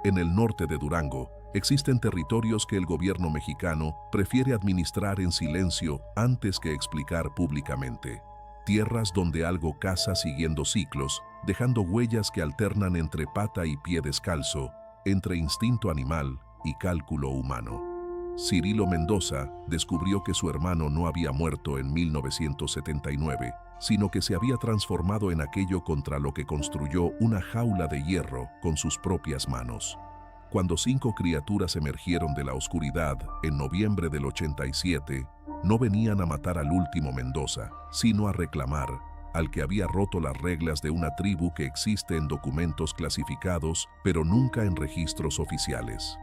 En el norte de Durango, existen territorios que el gobierno mexicano prefiere administrar en silencio antes que explicar públicamente. Tierras donde algo caza siguiendo ciclos, dejando huellas que alternan entre pata y pie descalzo, entre instinto animal y cálculo humano. Cirilo Mendoza descubrió que su hermano no había muerto en 1979, sino que se había transformado en aquello contra lo que construyó una jaula de hierro con sus propias manos. Cuando 5 criaturas emergieron de la oscuridad en noviembre del 87, no venían a matar al último Mendoza, sino a reclamar al que había roto las reglas de una tribu que existe en documentos clasificados, pero nunca en registros oficiales.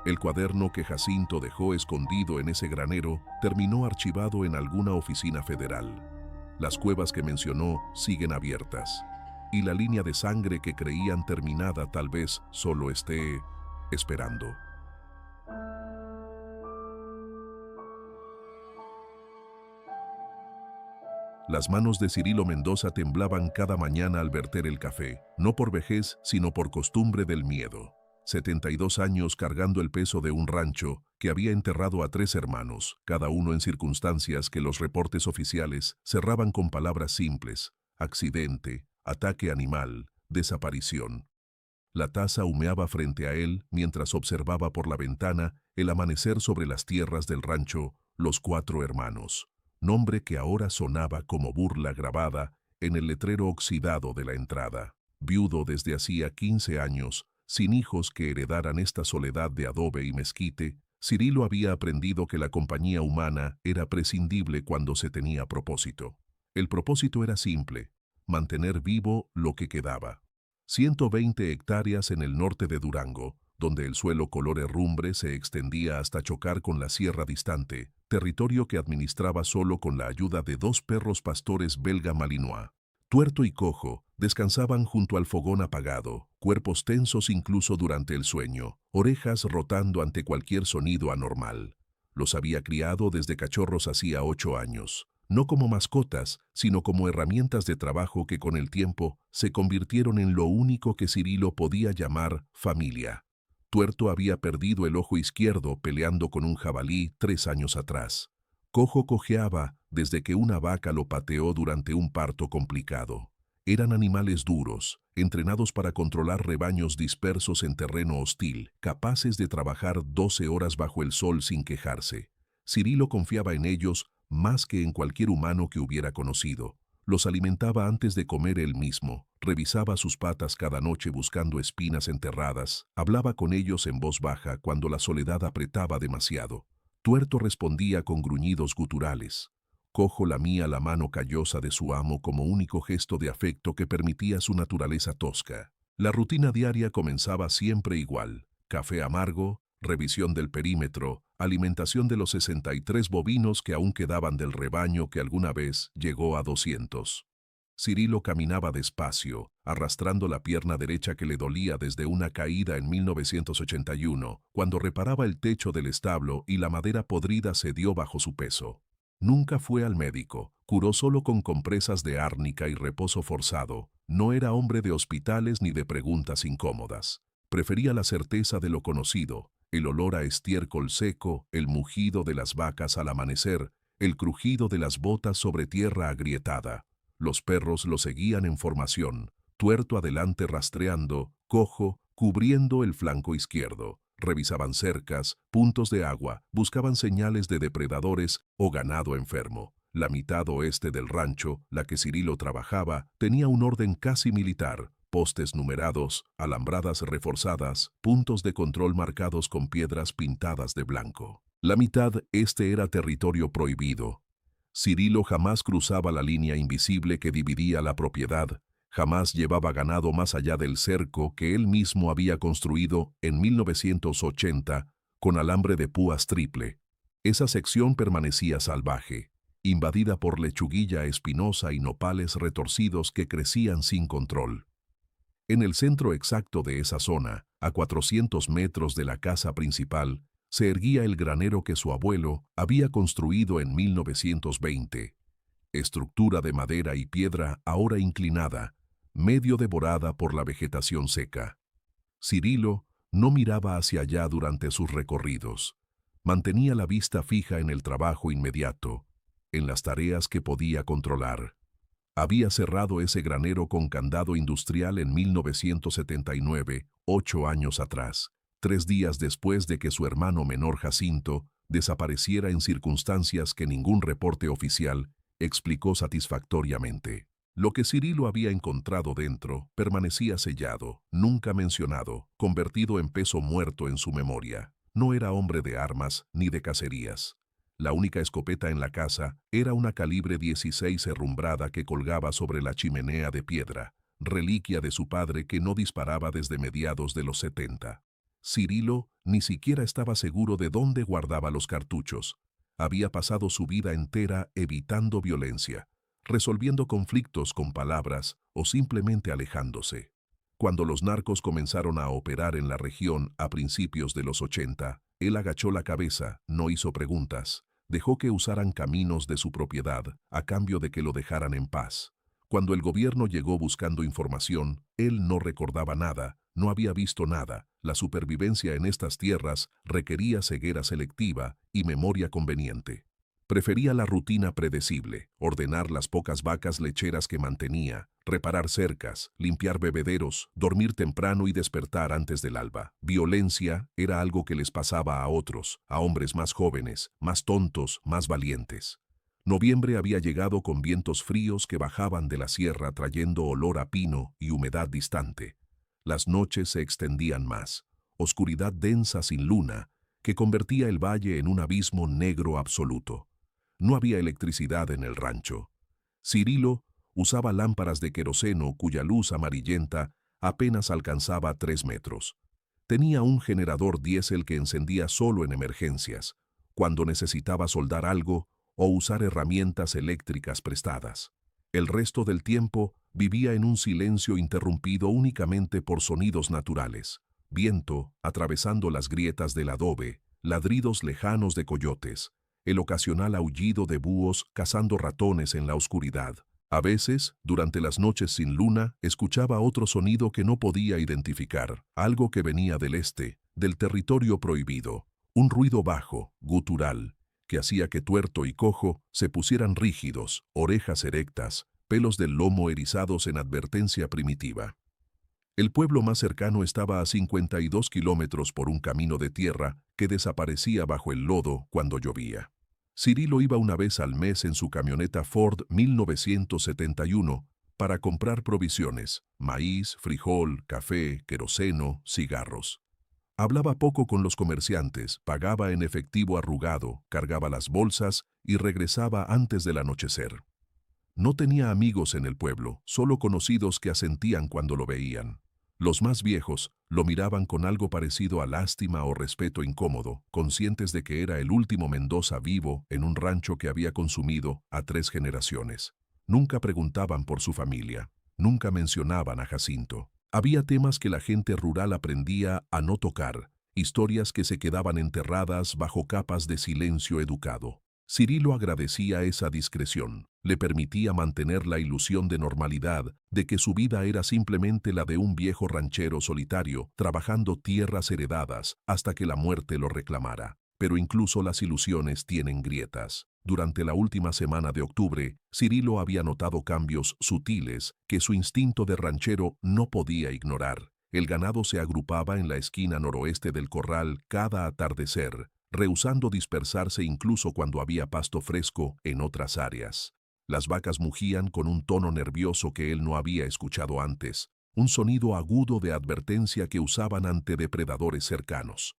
El cuaderno que Jacinto dejó escondido en ese granero terminó archivado en alguna oficina federal. Las cuevas que mencionó siguen abiertas, y la línea de sangre que creían terminada tal vez solo esté esperando. Las manos de Cirilo Mendoza temblaban cada mañana al verter el café, no por vejez, sino por costumbre del miedo. 72 años cargando el peso de un rancho que había enterrado a 3 hermanos, cada uno en circunstancias que los reportes oficiales cerraban con palabras simples: accidente, ataque animal, desaparición. La taza humeaba frente a él mientras observaba por la ventana el amanecer sobre las tierras del rancho Los 4 Hermanos, nombre que ahora sonaba como burla grabada en el letrero oxidado de la entrada. Viudo desde hacía 15 años, sin hijos que heredaran esta soledad de adobe y mezquite, Cirilo había aprendido que la compañía humana era prescindible cuando se tenía propósito. El propósito era simple: mantener vivo lo que quedaba. 120 hectáreas en el norte de Durango, donde el suelo color herrumbre se extendía hasta chocar con la sierra distante, territorio que administraba solo con la ayuda de 2 perros pastores belga malinois. Tuerto y Cojo descansaban junto al fogón apagado, cuerpos tensos incluso durante el sueño, orejas rotando ante cualquier sonido anormal. Los había criado desde cachorros hacía 8 años, no como mascotas, sino como herramientas de trabajo que con el tiempo se convirtieron en lo único que Cirilo podía llamar familia. Tuerto había perdido el ojo izquierdo peleando con un jabalí 3 años atrás. Cojo cojeaba desde que una vaca lo pateó durante un parto complicado. Eran animales duros, entrenados para controlar rebaños dispersos en terreno hostil, capaces de trabajar 12 horas bajo el sol sin quejarse. Cirilo confiaba en ellos más que en cualquier humano que hubiera conocido. Los alimentaba antes de comer él mismo, revisaba sus patas cada noche buscando espinas enterradas, hablaba con ellos en voz baja cuando la soledad apretaba demasiado. Tuerto respondía con gruñidos guturales. Cojo lamía la mano callosa de su amo como único gesto de afecto que permitía su naturaleza tosca. La rutina diaria comenzaba siempre igual: café amargo, revisión del perímetro, alimentación de los 63 bovinos que aún quedaban del rebaño que alguna vez llegó a 200. Cirilo caminaba despacio, arrastrando la pierna derecha que le dolía desde una caída en 1981, cuando reparaba el techo del establo y la madera podrida cedió bajo su peso. Nunca fue al médico, curó solo con compresas de árnica y reposo forzado. No era hombre de hospitales ni de preguntas incómodas. Prefería la certeza de lo conocido: el olor a estiércol seco, el mugido de las vacas al amanecer, el crujido de las botas sobre tierra agrietada. Los perros lo seguían en formación, Tuerto adelante rastreando, Cojo cubriendo el flanco izquierdo. Revisaban cercas, puntos de agua, buscaban señales de depredadores o ganado enfermo. La mitad oeste del rancho, la que Cirilo trabajaba, tenía un orden casi militar: postes numerados, alambradas reforzadas, puntos de control marcados con piedras pintadas de blanco. La mitad este era territorio prohibido. Cirilo jamás cruzaba la línea invisible que dividía la propiedad, jamás llevaba ganado más allá del cerco que él mismo había construido en 1980 con alambre de púas triple. Esa sección permanecía salvaje, invadida por lechuguilla espinosa y nopales retorcidos que crecían sin control. En el centro exacto de esa zona, a 400 metros de la casa principal, se erguía el granero que su abuelo había construido en 1920. Estructura de madera y piedra ahora inclinada, medio devorada por la vegetación seca. Cirilo No miraba hacia allá durante sus recorridos. Mantenía la vista fija en el trabajo inmediato, en las tareas que podía controlar. Había cerrado ese granero con candado industrial en 1979, 8 años atrás, 3 días después de que su hermano menor Jacinto desapareciera en circunstancias que ningún reporte oficial explicó satisfactoriamente. Lo que Cirilo había encontrado dentro permanecía sellado, nunca mencionado, convertido en peso muerto en su memoria. No era hombre de armas ni de cacerías. La única escopeta en la casa era una calibre 16 herrumbrada que colgaba sobre la chimenea de piedra, reliquia de su padre que no disparaba desde mediados de los 70. Cirilo ni siquiera estaba seguro de dónde guardaba los cartuchos. Había pasado su vida entera evitando violencia, resolviendo conflictos con palabras o simplemente alejándose. Cuando los narcos comenzaron a operar en la región a principios de los 80, él agachó la cabeza, no hizo preguntas. Dejó que usaran caminos de su propiedad a cambio de que lo dejaran en paz. Cuando el gobierno llegó buscando información, él no recordaba nada, no había visto nada. La supervivencia en estas tierras requería ceguera selectiva y memoria conveniente. Prefería la rutina predecible, ordenar las pocas vacas lecheras que mantenía, reparar cercas, limpiar bebederos, dormir temprano y despertar antes del alba. Violencia era algo que les pasaba a otros, a hombres más jóvenes, más tontos, más valientes. Noviembre había llegado con vientos fríos que bajaban de la sierra trayendo olor a pino y humedad distante. Las noches se extendían más, oscuridad densa sin luna, que convertía el valle en un abismo negro absoluto. No había electricidad en el rancho. Cirilo usaba lámparas de queroseno cuya luz amarillenta apenas alcanzaba 3 metros. Tenía un generador diésel que encendía solo en emergencias, cuando necesitaba soldar algo o usar herramientas eléctricas prestadas. El resto del tiempo vivía en un silencio interrumpido únicamente por sonidos naturales: viento atravesando las grietas del adobe, ladridos lejanos de coyotes, el ocasional aullido de búhos cazando ratones en la oscuridad. A veces, durante las noches sin luna, escuchaba otro sonido que no podía identificar, algo que venía del este, del territorio prohibido, un ruido bajo, gutural, que hacía que Tuerto y Cojo se pusieran rígidos, orejas erectas, pelos del lomo erizados en advertencia primitiva. El pueblo más cercano estaba a 52 kilómetros por un camino de tierra que desaparecía bajo el lodo cuando llovía. Cirilo iba una vez al mes en su camioneta Ford 1971 para comprar provisiones: maíz, frijol, café, queroseno, cigarros. Hablaba poco con los comerciantes, pagaba en efectivo arrugado, cargaba las bolsas y regresaba antes del anochecer. No tenía amigos en el pueblo, solo conocidos que asentían cuando lo veían. Los más viejos lo miraban con algo parecido a lástima o respeto incómodo, conscientes de que era el último Mendoza vivo en un rancho que había consumido a 3 generaciones. Nunca preguntaban por su familia, nunca mencionaban a Jacinto. Había temas que la gente rural aprendía a no tocar, historias que se quedaban enterradas bajo capas de silencio educado. Cirilo agradecía esa discreción, le permitía mantener la ilusión de normalidad, de que su vida era simplemente la de un viejo ranchero solitario, trabajando tierras heredadas hasta que la muerte lo reclamara. Pero incluso las ilusiones tienen grietas. Durante la última semana de octubre, Cirilo había notado cambios sutiles que su instinto de ranchero no podía ignorar. El ganado se agrupaba en la esquina noroeste del corral cada atardecer, rehusando dispersarse incluso cuando había pasto fresco en otras áreas. Las vacas mugían con un tono nervioso que él no había escuchado antes, un sonido agudo de advertencia que usaban ante depredadores cercanos.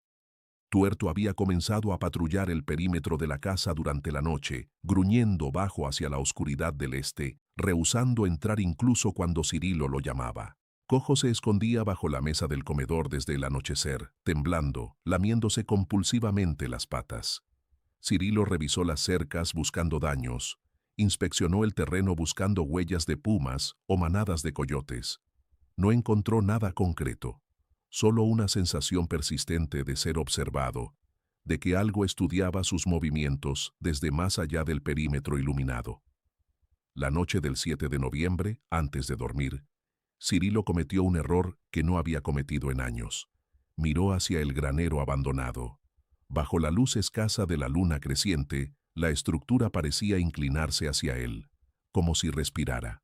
Tuerto había comenzado a patrullar el perímetro de la casa durante la noche, gruñendo bajo hacia la oscuridad del este, rehusando entrar incluso cuando Cirilo lo llamaba. Cojo se escondía bajo la mesa del comedor desde el anochecer, temblando, lamiéndose compulsivamente las patas. Cirilo revisó las cercas buscando daños, inspeccionó el terreno buscando huellas de pumas o manadas de coyotes. No encontró nada concreto, solo una sensación persistente de ser observado, de que algo estudiaba sus movimientos desde más allá del perímetro iluminado. La noche del 7 de noviembre, antes de dormir, Cirilo cometió un error que no había cometido en años. Miró hacia el granero abandonado. Bajo la luz escasa de la luna creciente, la estructura parecía inclinarse hacia él, como si respirara.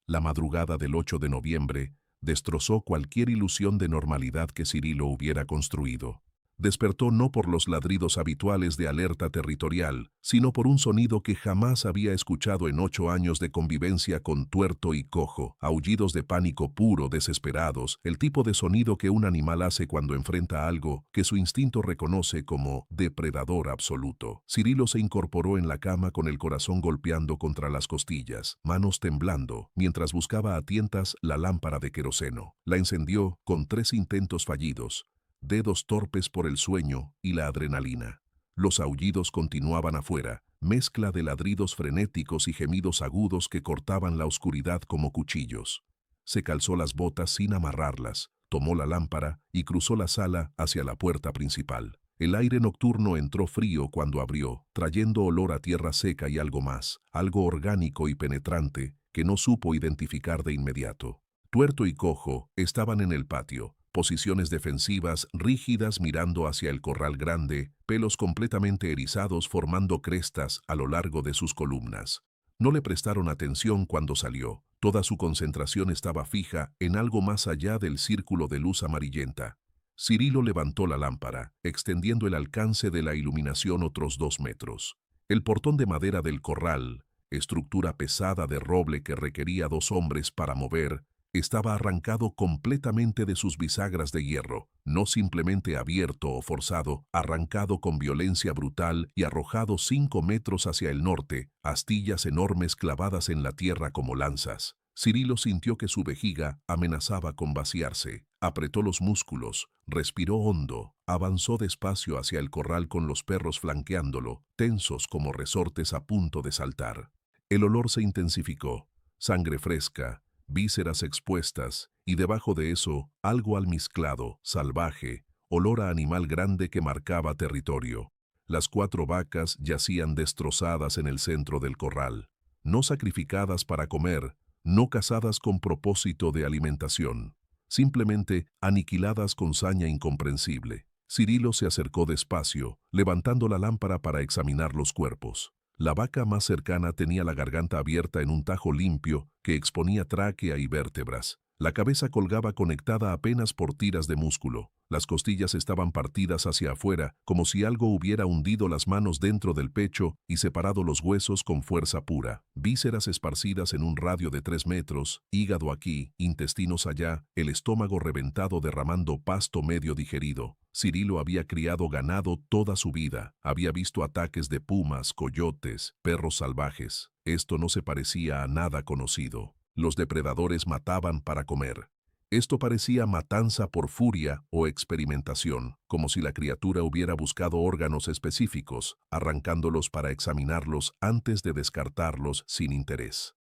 La madrugada del 8 de noviembre destrozó cualquier ilusión de normalidad que Cirilo hubiera construido. Despertó no por los ladridos habituales de alerta territorial, sino por un sonido que jamás había escuchado en 8 años de convivencia con Tuerto y Cojo, aullidos de pánico puro, desesperados, el tipo de sonido que un animal hace cuando enfrenta algo que su instinto reconoce como depredador absoluto. Cirilo se incorporó en la cama con el corazón golpeando contra las costillas, manos temblando, mientras buscaba a tientas la lámpara de queroseno. La encendió con 3 intentos fallidos, dedos torpes por el sueño y la adrenalina. Los aullidos continuaban afuera, mezcla de ladridos frenéticos y gemidos agudos que cortaban la oscuridad como cuchillos. Se calzó las botas sin amarrarlas, tomó la lámpara y cruzó la sala hacia la puerta principal. El aire nocturno entró frío cuando abrió, trayendo olor a tierra seca y algo más, algo orgánico y penetrante que no supo identificar de inmediato. Tuerto y Cojo estaban en el patio, posiciones defensivas rígidas mirando hacia el corral grande, pelos completamente erizados formando crestas a lo largo de sus columnas. No le prestaron atención cuando salió. Toda su concentración estaba fija en algo más allá del círculo de luz amarillenta. Cirilo levantó la lámpara, extendiendo el alcance de la iluminación otros 2 metros. El portón de madera del corral, estructura pesada de roble que requería 2 hombres para mover, estaba arrancado completamente de sus bisagras de hierro, no simplemente abierto o forzado, arrancado con violencia brutal y arrojado 5 metros hacia el norte, astillas enormes clavadas en la tierra como lanzas. Cirilo sintió que su vejiga amenazaba con vaciarse. Apretó los músculos, respiró hondo, avanzó despacio hacia el corral con los perros flanqueándolo, tensos como resortes a punto de saltar. El olor se intensificó, sangre fresca, vísceras expuestas, y debajo de eso, algo almizclado, salvaje, olor a animal grande que marcaba territorio. Las 4 vacas yacían destrozadas en el centro del corral, no sacrificadas para comer, no cazadas con propósito de alimentación, simplemente aniquiladas con saña incomprensible. Cirilo se acercó despacio, levantando la lámpara para examinar los cuerpos. La vaca más cercana tenía la garganta abierta en un tajo limpio que exponía tráquea y vértebras. La cabeza colgaba conectada apenas por tiras de músculo. Las costillas estaban partidas hacia afuera, como si algo hubiera hundido las manos dentro del pecho y separado los huesos con fuerza pura. Vísceras esparcidas en un radio de 3 metros, hígado aquí, intestinos allá, el estómago reventado derramando pasto medio digerido. Cirilo había criado ganado toda su vida. Había visto ataques de pumas, coyotes, perros salvajes. Esto no se parecía a nada conocido. Los depredadores mataban para comer. Esto parecía matanza por furia o experimentación, como si la criatura hubiera buscado órganos específicos, arrancándolos para examinarlos antes de descartarlos sin interés.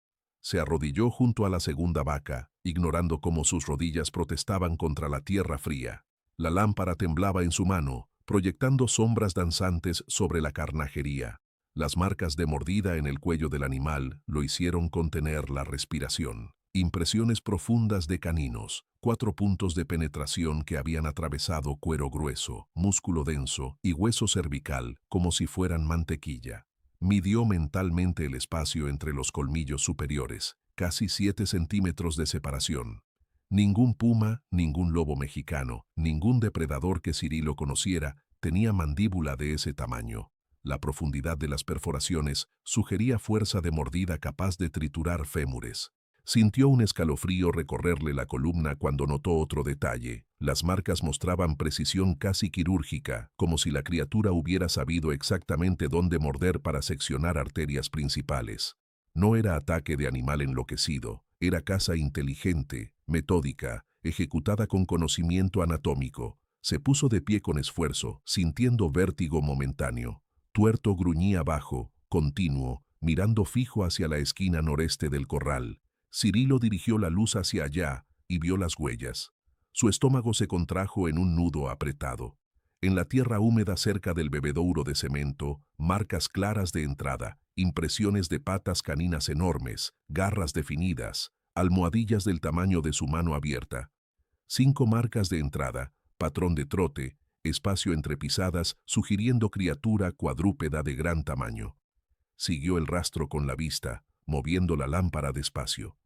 Se arrodilló junto a la segunda vaca, ignorando cómo sus rodillas protestaban contra la tierra fría. La lámpara temblaba en su mano, proyectando sombras danzantes sobre la carnajería. Las marcas de mordida en el cuello del animal lo hicieron contener la respiración. Impresiones profundas de caninos, 4 puntos de penetración que habían atravesado cuero grueso, músculo denso y hueso cervical como si fueran mantequilla. Midió mentalmente el espacio entre los colmillos superiores, casi 7 centímetros de separación. Ningún puma, ningún lobo mexicano, ningún depredador que Cirilo conociera tenía mandíbula de ese tamaño. La profundidad de las perforaciones sugería fuerza de mordida capaz de triturar fémures. Sintió un escalofrío recorrerle la columna cuando notó otro detalle. Las marcas mostraban precisión casi quirúrgica, como si la criatura hubiera sabido exactamente dónde morder para seccionar arterias principales. No era ataque de animal enloquecido, era caza inteligente, metódica, ejecutada con conocimiento anatómico. Se puso de pie con esfuerzo, sintiendo vértigo momentáneo. Tuerto gruñía bajo, continuo, mirando fijo hacia la esquina noreste del corral. Cirilo dirigió la luz hacia allá y vio las huellas. Su estómago se contrajo en un nudo apretado. En la tierra húmeda cerca del bebedouro de cemento, marcas claras de entrada, impresiones de patas caninas enormes, garras definidas, almohadillas del tamaño de su mano abierta. 5 marcas de entrada, patrón de trote, espacio entre pisadas, sugiriendo criatura cuadrúpeda de gran tamaño. Siguió el rastro con la vista, moviendo la lámpara despacio.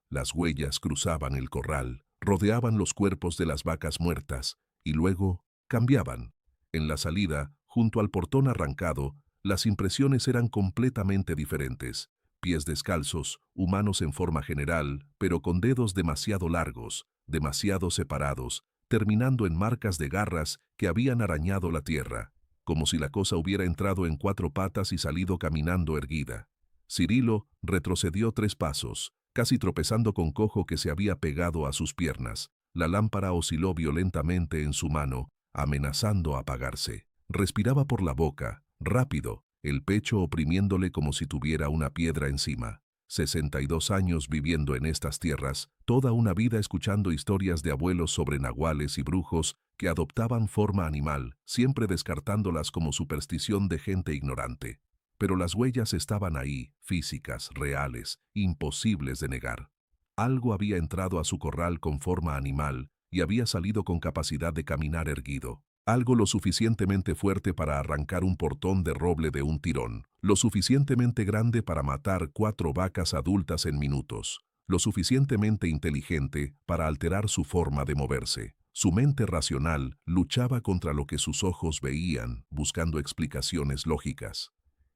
Las huellas cruzaban el corral, rodeaban los cuerpos de las vacas muertas, y luego cambiaban. En la salida, junto al portón arrancado, las impresiones eran completamente diferentes. Pies descalzos, humanos en forma general, pero con dedos demasiado largos, demasiado separados, terminando en marcas de garras que habían arañado la tierra, como si la cosa hubiera entrado en 4 patas y salido caminando erguida. Cirilo retrocedió 3 pasos, casi tropezando con cojo que se había pegado a sus piernas. La lámpara osciló violentamente en su mano, amenazando apagarse. Respiraba por la boca, rápido, el pecho oprimiéndole como si tuviera una piedra encima. 62 años viviendo en estas tierras, toda una vida escuchando historias de abuelos sobre nahuales y brujos que adoptaban forma animal, siempre descartándolas como superstición de gente ignorante. Pero las huellas estaban ahí, físicas, reales, imposibles de negar. Algo había entrado a su corral con forma animal y había salido con capacidad de caminar erguido. Algo lo suficientemente fuerte para arrancar un portón de roble de un tirón, lo suficientemente grande para matar 4 vacas adultas en minutos, lo suficientemente inteligente para alterar su forma de moverse. Su mente racional luchaba contra lo que sus ojos veían, buscando explicaciones lógicas.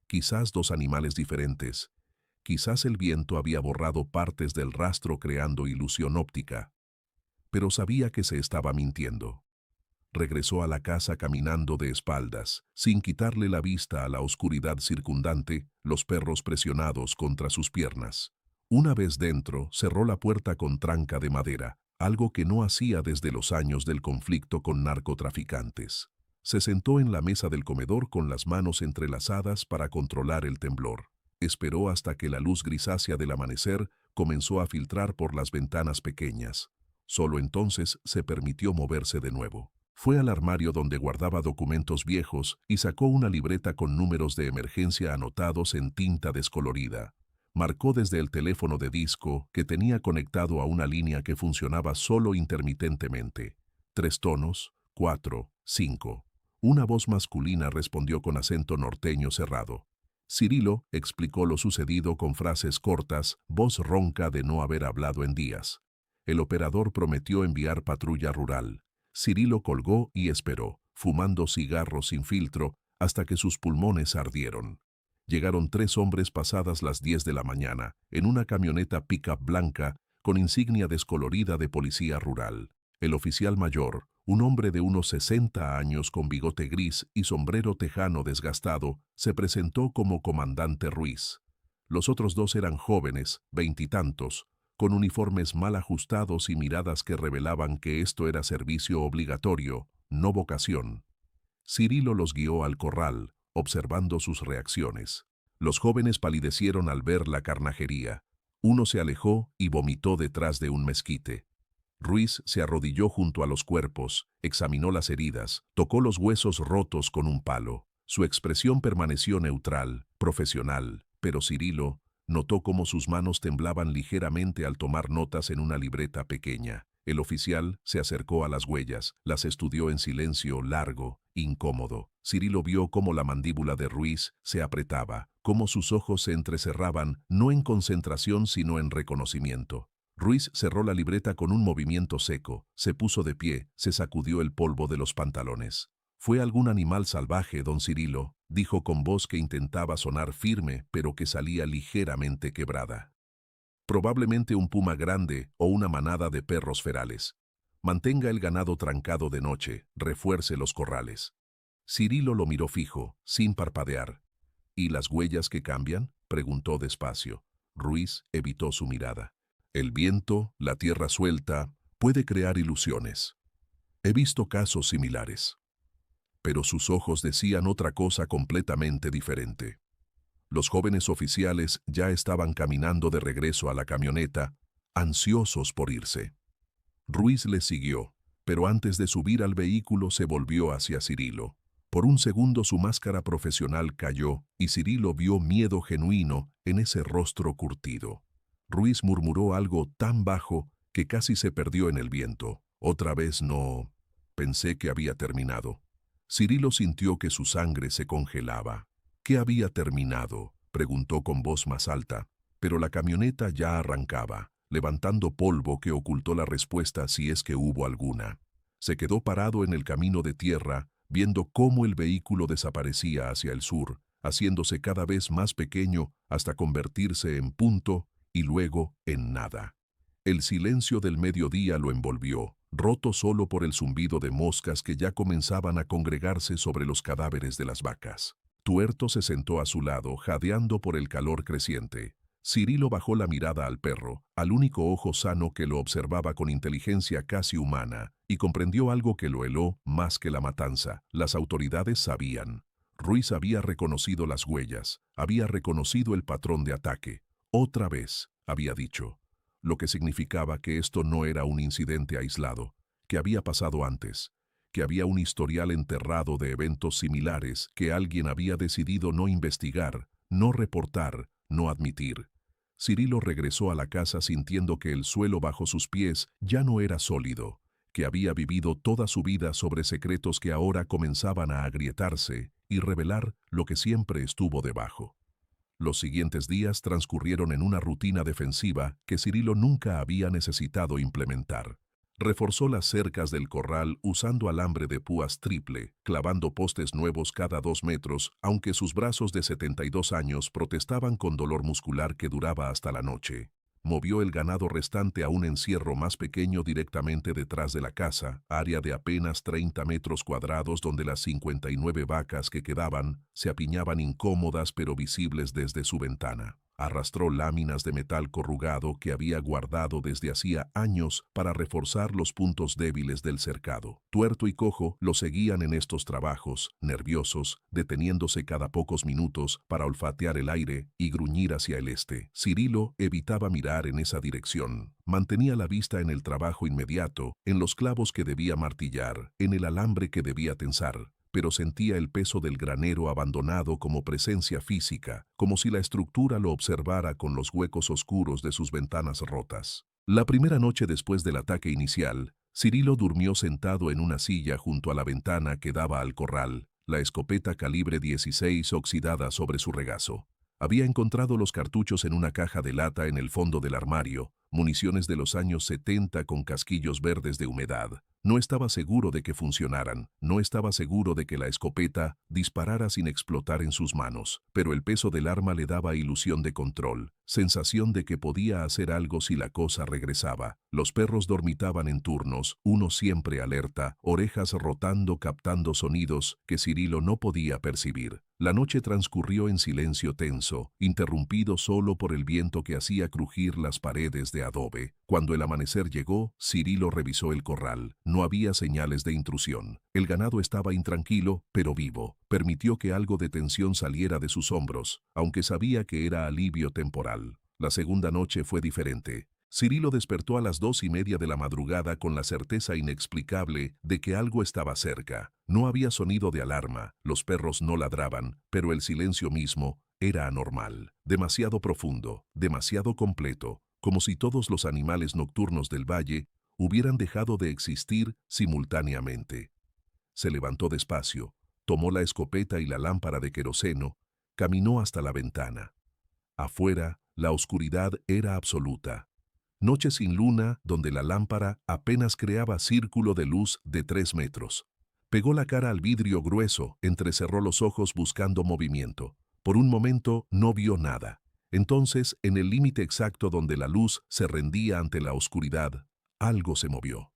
Quizás 2 animales diferentes. Quizás el viento había borrado partes del rastro creando ilusión óptica. Pero sabía que se estaba mintiendo. Regresó a la casa caminando de espaldas, sin quitarle la vista a la oscuridad circundante, los perros presionados contra sus piernas. Una vez dentro, cerró la puerta con tranca de madera, algo que no hacía desde los años del conflicto con narcotraficantes. Se sentó en la mesa del comedor con las manos entrelazadas para controlar el temblor. Esperó hasta que la luz grisácea del amanecer comenzó a filtrar por las ventanas pequeñas. Solo entonces se permitió moverse de nuevo. Fue al armario donde guardaba documentos viejos y sacó una libreta con números de emergencia anotados en tinta descolorida. Marcó desde el teléfono de disco que tenía conectado a una línea que funcionaba solo intermitentemente. 3 tonos, 4, 5. Una voz masculina respondió con acento norteño cerrado. Cirilo explicó lo sucedido con frases cortas, voz ronca de no haber hablado en días. El operador prometió enviar patrulla rural. Cirilo colgó y esperó, fumando cigarros sin filtro, hasta que sus pulmones ardieron. Llegaron 3 hombres pasadas las 10 de la mañana, en una camioneta pick-up blanca con insignia descolorida de policía rural. El oficial mayor, un hombre de unos 60 años con bigote gris y sombrero tejano desgastado, se presentó como comandante Ruiz. Los otros 2 eran jóvenes, 20 y tantos, con uniformes mal ajustados y miradas que revelaban que esto era servicio obligatorio, no vocación. Cirilo los guió al corral, observando sus reacciones. Los jóvenes palidecieron al ver la carnajería. Uno se alejó y vomitó detrás de un mezquite. Ruiz se arrodilló junto a los cuerpos, examinó las heridas, tocó los huesos rotos con un palo. Su expresión permaneció neutral, profesional, pero Cirilo notó cómo sus manos temblaban ligeramente al tomar notas en una libreta pequeña. El oficial se acercó a las huellas, las estudió en silencio largo, incómodo. Cirilo vio cómo la mandíbula de Ruiz se apretaba, cómo sus ojos se entrecerraban, no en concentración sino en reconocimiento. Ruiz cerró la libreta con un movimiento seco, se puso de pie, se sacudió el polvo de los pantalones. «Fue algún animal salvaje, don Cirilo», dijo con voz que intentaba sonar firme, pero que salía ligeramente quebrada. «Probablemente un puma grande o una manada de perros ferales. Mantenga el ganado trancado de noche, refuerce los corrales». Cirilo lo miró fijo, sin parpadear. «¿Y las huellas que cambian?», preguntó despacio. Ruiz evitó su mirada. «El viento, la tierra suelta, puede crear ilusiones. He visto casos similares». Pero sus ojos decían otra cosa completamente diferente. Los jóvenes oficiales ya estaban caminando de regreso a la camioneta, ansiosos por irse. Ruiz les siguió, pero antes de subir al vehículo se volvió hacia Cirilo. Por un segundo su máscara profesional cayó y Cirilo vio miedo genuino en ese rostro curtido. Ruiz murmuró algo tan bajo que casi se perdió en el viento. «Otra vez no». Pensé que había terminado. Cirilo sintió que su sangre se congelaba. ¿Qué había terminado?, preguntó con voz más alta, pero la camioneta ya arrancaba, levantando polvo que ocultó la respuesta si es que hubo alguna. Se quedó parado en el camino de tierra, viendo cómo el vehículo desaparecía hacia el sur, haciéndose cada vez más pequeño hasta convertirse en punto y luego en nada. El silencio del mediodía lo envolvió, roto solo por el zumbido de moscas que ya comenzaban a congregarse sobre los cadáveres de las vacas. Tuerto se sentó a su lado, jadeando por el calor creciente. Cirilo bajó la mirada al perro, al único ojo sano que lo observaba con inteligencia casi humana, y comprendió algo que lo heló más que la matanza. Las autoridades sabían. Ruiz había reconocido las huellas, había reconocido el patrón de ataque. Otra vez, había dicho, lo que significaba que esto no era un incidente aislado, que había pasado antes, que había un historial enterrado de eventos similares que alguien había decidido no investigar, no reportar, no admitir. Cirilo regresó a la casa sintiendo que el suelo bajo sus pies ya no era sólido, que había vivido toda su vida sobre secretos que ahora comenzaban a agrietarse y revelar lo que siempre estuvo debajo. Los siguientes días transcurrieron en una rutina defensiva que Cirilo nunca había necesitado implementar. Reforzó las cercas del corral usando alambre de púas triple, clavando postes nuevos cada 2 metros, aunque sus brazos de 72 años protestaban con dolor muscular que duraba hasta la noche. Movió el ganado restante a un encierro más pequeño directamente detrás de la casa, área de apenas 30 metros cuadrados donde las 59 vacas que quedaban se apiñaban incómodas pero visibles desde su ventana. Arrastró láminas de metal corrugado que había guardado desde hacía años para reforzar los puntos débiles del cercado. Tuerto y Cojo lo seguían en estos trabajos, nerviosos, deteniéndose cada pocos minutos para olfatear el aire y gruñir hacia el este. Cirilo evitaba mirar en esa dirección. Mantenía la vista en el trabajo inmediato, en los clavos que debía martillar, en el alambre que debía tensar, pero sentía el peso del granero abandonado como presencia física, como si la estructura lo observara con los huecos oscuros de sus ventanas rotas. La primera noche después del ataque inicial, Cirilo durmió sentado en una silla junto a la ventana que daba al corral, la escopeta calibre 16 oxidada sobre su regazo. Había encontrado los cartuchos en una caja de lata en el fondo del armario, municiones de los años 70 con casquillos verdes de humedad. No estaba seguro de que funcionaran, no estaba seguro de que la escopeta disparara sin explotar en sus manos, pero el peso del arma le daba ilusión de control, sensación de que podía hacer algo si la cosa regresaba. Los perros dormitaban en turnos, uno siempre alerta, orejas rotando captando sonidos que Cirilo no podía percibir. La noche transcurrió en silencio tenso, interrumpido solo por el viento que hacía crujir las paredes de adobe. Cuando el amanecer llegó, Cirilo revisó el corral. No había señales de intrusión. El ganado estaba intranquilo, pero vivo. Permitió que algo de tensión saliera de sus hombros, aunque sabía que era alivio temporal. La segunda noche fue diferente. Cirilo despertó a las 2:30 de la madrugada con la certeza inexplicable de que algo estaba cerca. No había sonido de alarma, los perros no ladraban, pero el silencio mismo era anormal, demasiado profundo, demasiado completo, como si todos los animales nocturnos del valle hubieran dejado de existir simultáneamente. Se levantó despacio, tomó la escopeta y la lámpara de queroseno, caminó hasta la ventana. Afuera, la oscuridad era absoluta. Noche sin luna, donde la lámpara apenas creaba círculo de luz de 3 metros. Pegó la cara al vidrio grueso, entrecerró los ojos buscando movimiento. Por un momento no vio nada. Entonces, en el límite exacto donde la luz se rendía ante la oscuridad, algo se movió.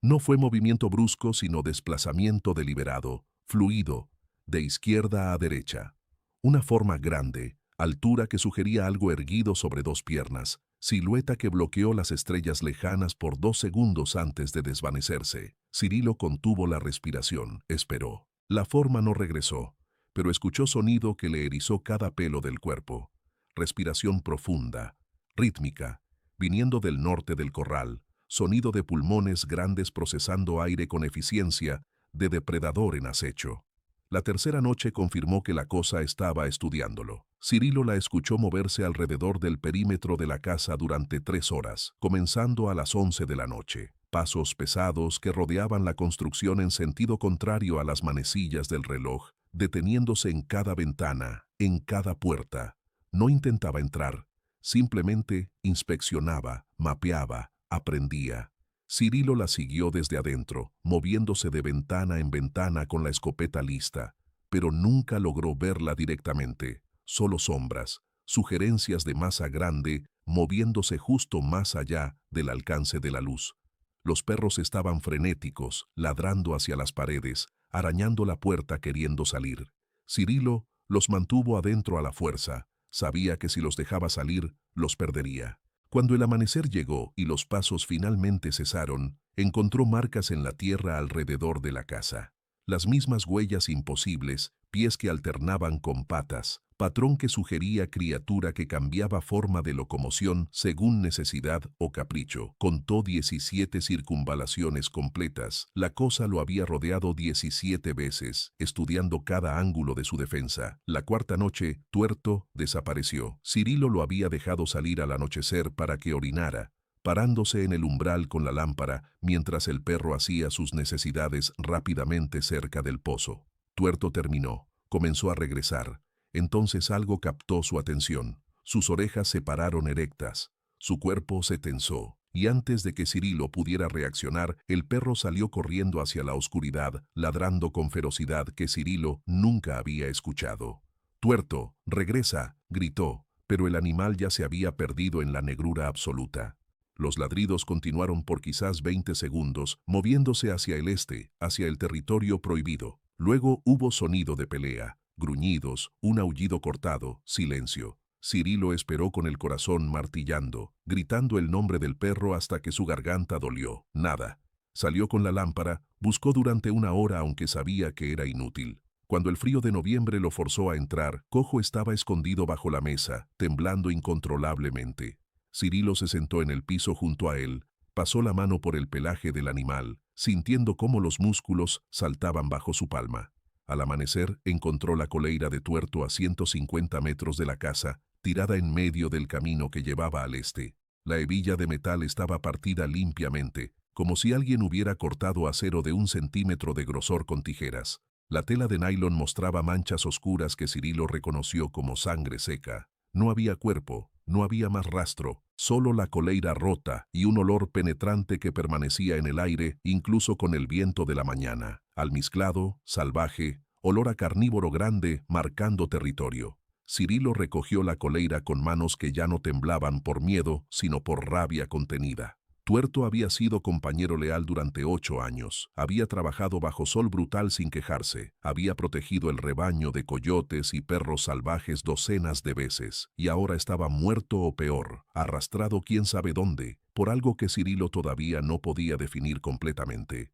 No fue movimiento brusco, sino desplazamiento deliberado, fluido, de izquierda a derecha. Una forma grande, altura que sugería algo erguido sobre 2 piernas, silueta que bloqueó las estrellas lejanas por 2 segundos antes de desvanecerse. Cirilo contuvo la respiración, esperó. La forma no regresó, pero escuchó sonido que le erizó cada pelo del cuerpo. Respiración profunda, rítmica, viniendo del norte del corral, sonido de pulmones grandes procesando aire con eficiencia, de depredador en acecho. La tercera noche confirmó que la cosa estaba estudiándolo. Cirilo la escuchó moverse alrededor del perímetro de la casa durante 3 horas, comenzando a las 11 de la noche. pasos pesados que rodeaban la construcción en sentido contrario a las manecillas del reloj, deteniéndose en cada ventana, en cada puerta. No intentaba entrar, simplemente inspeccionaba, mapeaba, aprendía. Cirilo la siguió desde adentro, moviéndose de ventana en ventana con la escopeta lista, pero nunca logró verla directamente, solo sombras, sugerencias de masa grande, moviéndose justo más allá del alcance de la luz. Los perros estaban frenéticos, ladrando hacia las paredes, arañando la puerta queriendo salir. Cirilo los mantuvo adentro a la fuerza. Sabía que si los dejaba salir, los perdería. Cuando el amanecer llegó y los pasos finalmente cesaron, encontró marcas en la tierra alrededor de la casa. Las mismas huellas imposibles, pies que alternaban con patas, patrón que sugería criatura que cambiaba forma de locomoción según necesidad o capricho. Contó 17 circunvalaciones completas. La cosa lo había rodeado 17 veces, estudiando cada ángulo de su defensa. La cuarta noche, tuerto, desapareció. Cirilo lo había dejado salir al anochecer para que orinara, parándose en el umbral con la lámpara mientras el perro hacía sus necesidades rápidamente cerca del pozo. Tuerto terminó, comenzó a regresar. Entonces algo captó su atención. Sus orejas se pararon erectas, su cuerpo se tensó, y antes de que Cirilo pudiera reaccionar, el perro salió corriendo hacia la oscuridad, ladrando con ferocidad que Cirilo nunca había escuchado. «Tuerto, regresa», gritó, pero el animal ya se había perdido en la negrura absoluta. Los ladridos continuaron por quizás 20 segundos, moviéndose hacia el este, hacia el territorio prohibido. Luego hubo sonido de pelea, gruñidos, un aullido cortado, silencio. Cirilo esperó con el corazón martillando, gritando el nombre del perro hasta que su garganta dolió. Nada. Salió con la lámpara, buscó durante una hora aunque sabía que era inútil. Cuando el frío de noviembre lo forzó a entrar, Cojo estaba escondido bajo la mesa, temblando incontrolablemente. Cirilo se sentó en el piso junto a él, pasó la mano por el pelaje del animal, sintiendo cómo los músculos saltaban bajo su palma. Al amanecer, encontró la coleira de Tuerto a 150 metros de la casa, tirada en medio del camino que llevaba al este. La hebilla de metal estaba partida limpiamente, como si alguien hubiera cortado acero de 1 centímetro de grosor con tijeras. La tela de nylon mostraba manchas oscuras que Cirilo reconoció como sangre seca. No había cuerpo, no había más rastro, solo la coleira rota y un olor penetrante que permanecía en el aire incluso con el viento de la mañana. Almizclado, salvaje, olor a carnívoro grande marcando territorio. Cirilo recogió la coleira con manos que ya no temblaban por miedo, sino por rabia contenida. Tuerto había sido compañero leal durante 8 años, había trabajado bajo sol brutal sin quejarse, había protegido el rebaño de coyotes y perros salvajes docenas de veces, y ahora estaba muerto o peor, arrastrado quién sabe dónde, por algo que Cirilo todavía no podía definir completamente.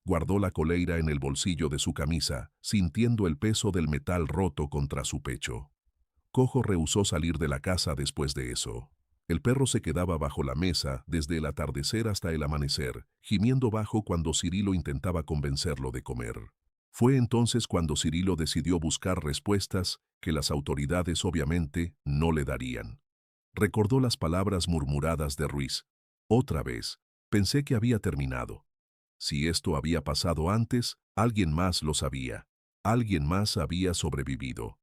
Guardó la coleira en el bolsillo de su camisa, sintiendo el peso del metal roto contra su pecho. Cojo rehusó salir de la casa después de eso. El perro se quedaba bajo la mesa desde el atardecer hasta el amanecer, gimiendo bajo cuando Cirilo intentaba convencerlo de comer. Fue entonces cuando Cirilo decidió buscar respuestas que las autoridades obviamente no le darían. Recordó las palabras murmuradas de Ruiz. Otra vez, pensé que había terminado. Si esto había pasado antes, alguien más lo sabía. Alguien más había sobrevivido.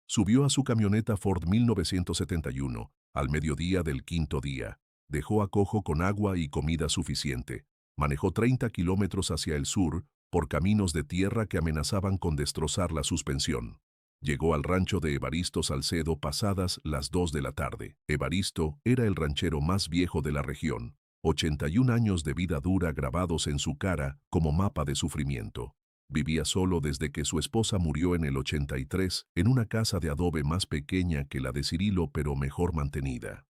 Subió a su camioneta Ford 1971, al mediodía del 5.º día. Dejó a Cojo con agua y comida suficiente. Manejó 30 kilómetros hacia el sur, por caminos de tierra que amenazaban con destrozar la suspensión. Llegó al rancho de Evaristo Salcedo pasadas las 2 de la tarde. Evaristo era el ranchero más viejo de la región. 81 años de vida dura grabados en su cara como mapa de sufrimiento. Vivía solo desde que su esposa murió en el 83, en una casa de adobe más pequeña que la de Cirilo pero mejor mantenida.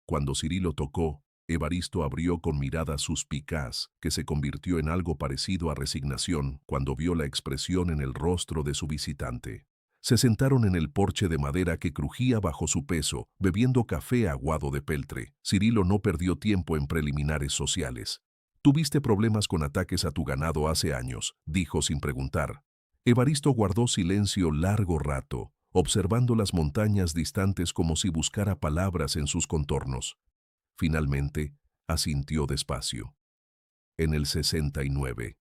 Cuando Cirilo tocó, Evaristo abrió con mirada suspicaz, que se convirtió en algo parecido a resignación cuando vio la expresión en el rostro de su visitante. Se sentaron en el porche de madera que crujía bajo su peso, bebiendo café aguado de peltre. Cirilo no perdió tiempo en preliminares sociales. «Tuviste problemas con ataques a tu ganado hace años», dijo sin preguntar. Evaristo guardó silencio largo rato, observando las montañas distantes como si buscara palabras en sus contornos. Finalmente, asintió despacio. En el 69,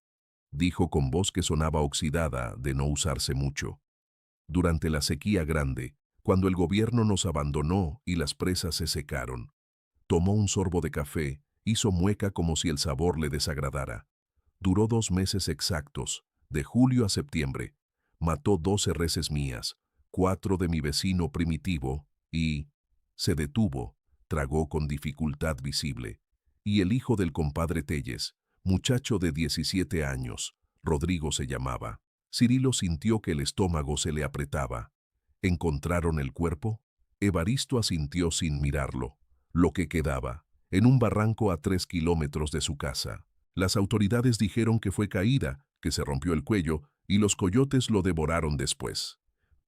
dijo con voz que sonaba oxidada de no usarse mucho. Durante la sequía grande, cuando el gobierno nos abandonó y las presas se secaron. Tomó un sorbo de café, hizo mueca como si el sabor le desagradara. Duró 2 meses exactos, de julio a septiembre. Mató 12 reses mías, 4 de mi vecino Primitivo, y se detuvo, tragó con dificultad visible. Y el hijo del compadre Telles, muchacho de 17 años, Rodrigo se llamaba. Cirilo sintió que el estómago se le apretaba. ¿Encontraron el cuerpo? Evaristo asintió sin mirarlo. Lo que quedaba, en un barranco a 3 kilómetros de su casa. Las autoridades dijeron que fue caída, que se rompió el cuello y los coyotes lo devoraron después.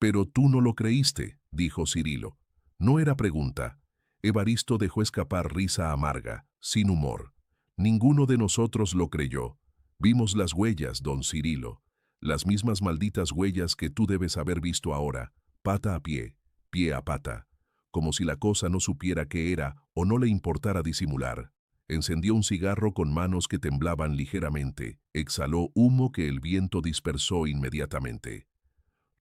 Pero tú no lo creíste, dijo Cirilo. No era pregunta. Evaristo dejó escapar risa amarga, sin humor. Ninguno de nosotros lo creyó. Vimos las huellas, don Cirilo. Las mismas malditas huellas que tú debes haber visto ahora, pata a pie, pie a pata. Como si la cosa no supiera qué era o no le importara disimular. Encendió un cigarro con manos que temblaban ligeramente, exhaló humo que el viento dispersó inmediatamente.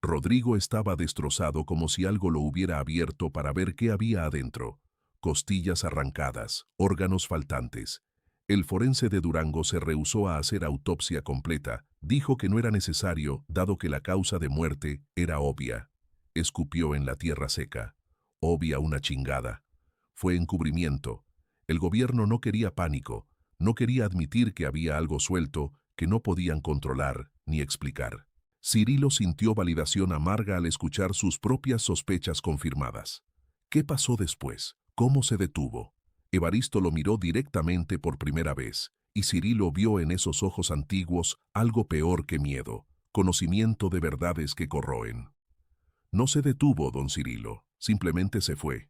Rodrigo estaba destrozado como si algo lo hubiera abierto para ver qué había adentro. Costillas arrancadas, órganos faltantes. El forense de Durango se rehusó a hacer autopsia completa, dijo que no era necesario, dado que la causa de muerte era obvia. Escupió en la tierra seca. Obvia una chingada. Fue encubrimiento. El gobierno no quería pánico, no quería admitir que había algo suelto que no podían controlar ni explicar. Cirilo sintió validación amarga al escuchar sus propias sospechas confirmadas. ¿Qué pasó después? ¿Cómo se detuvo? Evaristo lo miró directamente por primera vez, y Cirilo vio en esos ojos antiguos algo peor que miedo, conocimiento de verdades que corroen. No se detuvo, don Cirilo, simplemente se fue.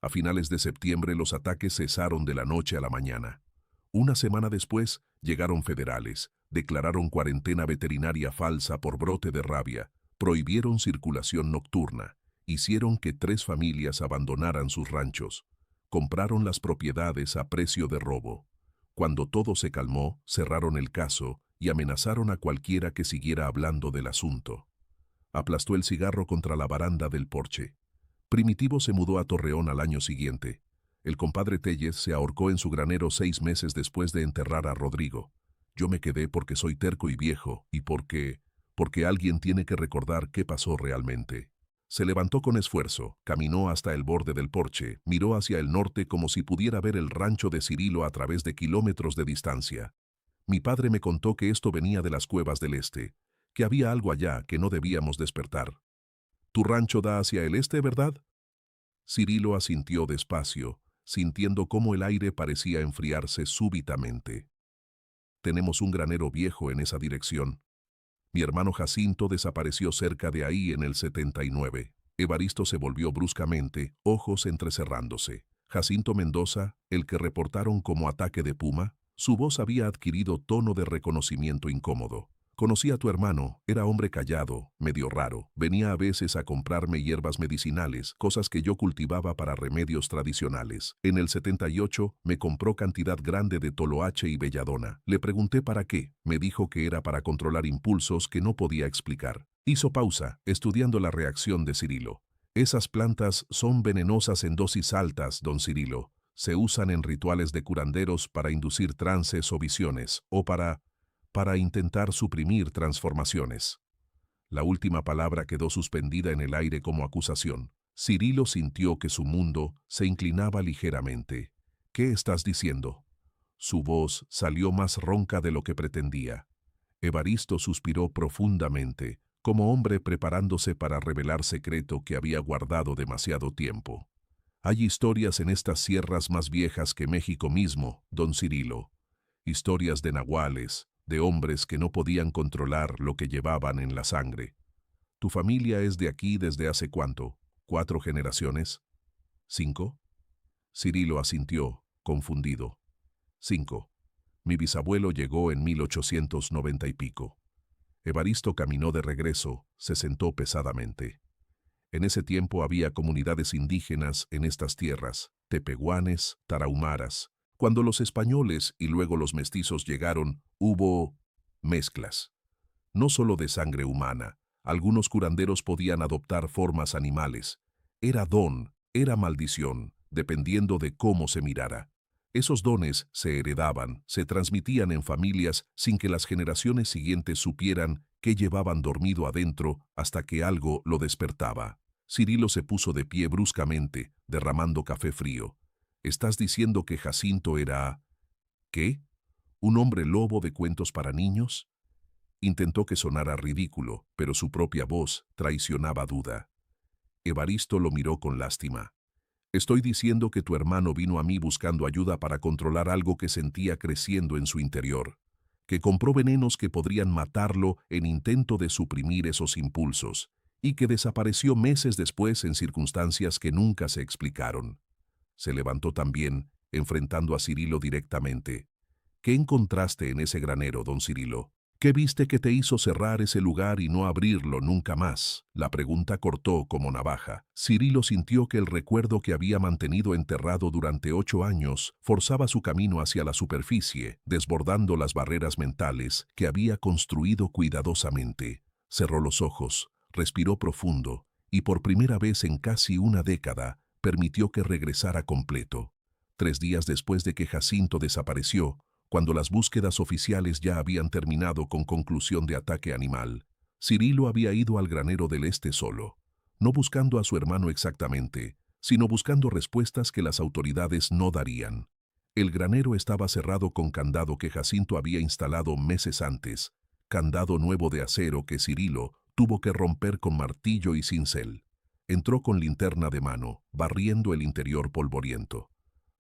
A finales de septiembre los ataques cesaron de la noche a la mañana. Una semana después llegaron federales, declararon cuarentena veterinaria falsa por brote de rabia, prohibieron circulación nocturna, hicieron que 3 familias abandonaran sus ranchos, compraron las propiedades a precio de robo. Cuando todo se calmó, cerraron el caso y amenazaron a cualquiera que siguiera hablando del asunto. Aplastó el cigarro contra la baranda del porche. Primitivo se mudó a Torreón al año siguiente. El compadre Telles se ahorcó en su granero 6 meses después de enterrar a Rodrigo. Yo me quedé porque soy terco y viejo y porque alguien tiene que recordar qué pasó realmente. Se levantó con esfuerzo, caminó hasta el borde del porche, miró hacia el norte como si pudiera ver el rancho de Cirilo a través de kilómetros de distancia. Mi padre me contó que esto venía de las cuevas del este, que había algo allá que no debíamos despertar. Tu rancho da hacia el este, ¿verdad? Cirilo asintió despacio, sintiendo cómo el aire parecía enfriarse súbitamente. Tenemos un granero viejo en esa dirección. Mi hermano Jacinto desapareció cerca de ahí en el 79. Evaristo se volvió bruscamente, ojos entrecerrándose. Jacinto Mendoza, el que reportaron como ataque de puma, su voz había adquirido tono de reconocimiento incómodo. Conocí a tu hermano, era hombre callado, medio raro. Venía a veces a comprarme hierbas medicinales, cosas que yo cultivaba para remedios tradicionales. En el 78 me compró cantidad grande de toloache y belladona. Le pregunté para qué. Me dijo que era para controlar impulsos que no podía explicar. Hizo pausa, estudiando la reacción de Cirilo. Esas plantas son venenosas en dosis altas, don Cirilo. Se usan en rituales de curanderos para inducir trances o visiones, o para intentar suprimir transformaciones. La última palabra quedó suspendida en el aire como acusación. Cirilo sintió que su mundo se inclinaba ligeramente. ¿Qué estás diciendo? Su voz salió más ronca de lo que pretendía. Evaristo suspiró profundamente, como hombre preparándose para revelar secreto que había guardado demasiado tiempo. Hay historias en estas sierras más viejas que México mismo, don Cirilo. Historias de nahuales, de hombres que no podían controlar lo que llevaban en la sangre. ¿Tu familia es de aquí desde hace cuánto? ¿4 generaciones? ¿5? Cirilo asintió, confundido. 5. Mi bisabuelo llegó en 1890 y pico. Evaristo caminó de regreso, se sentó pesadamente. En ese tiempo había comunidades indígenas en estas tierras, tepehuanes, tarahumaras, Cuando los españoles y luego los mestizos llegaron, hubo mezclas. No solo de sangre humana, algunos curanderos podían adoptar formas animales. Era don, era maldición, dependiendo de cómo se mirara. Esos dones se heredaban, se transmitían en familias sin que las generaciones siguientes supieran qué llevaban dormido adentro hasta que algo lo despertaba. Cirilo se puso de pie bruscamente, derramando café frío. ¿Estás diciendo que Jacinto era... ¿qué? ¿Un hombre lobo de cuentos para niños? Intentó que sonara ridículo, pero su propia voz traicionaba duda. Evaristo lo miró con lástima. Estoy diciendo que tu hermano vino a mí buscando ayuda para controlar algo que sentía creciendo en su interior, que compró venenos que podrían matarlo en intento de suprimir esos impulsos, y que desapareció meses después en circunstancias que nunca se explicaron. Se levantó también, enfrentando a Cirilo directamente. ¿Qué encontraste en ese granero, don Cirilo? ¿Qué viste que te hizo cerrar ese lugar y no abrirlo nunca más? La pregunta cortó como navaja. Cirilo sintió que el recuerdo que había mantenido enterrado durante 8 años forzaba su camino hacia la superficie, desbordando las barreras mentales que había construido cuidadosamente. Cerró los ojos, respiró profundo y por primera vez en casi una década permitió que regresara completo. 3 días después de que Jacinto desapareció, cuando las búsquedas oficiales ya habían terminado con conclusión de ataque animal, Cirilo había ido al granero del este solo, no buscando a su hermano exactamente, sino buscando respuestas que las autoridades no darían. El granero estaba cerrado con candado que Jacinto había instalado meses antes, candado nuevo de acero que Cirilo tuvo que romper con martillo y cincel. Entró con linterna de mano, barriendo el interior polvoriento.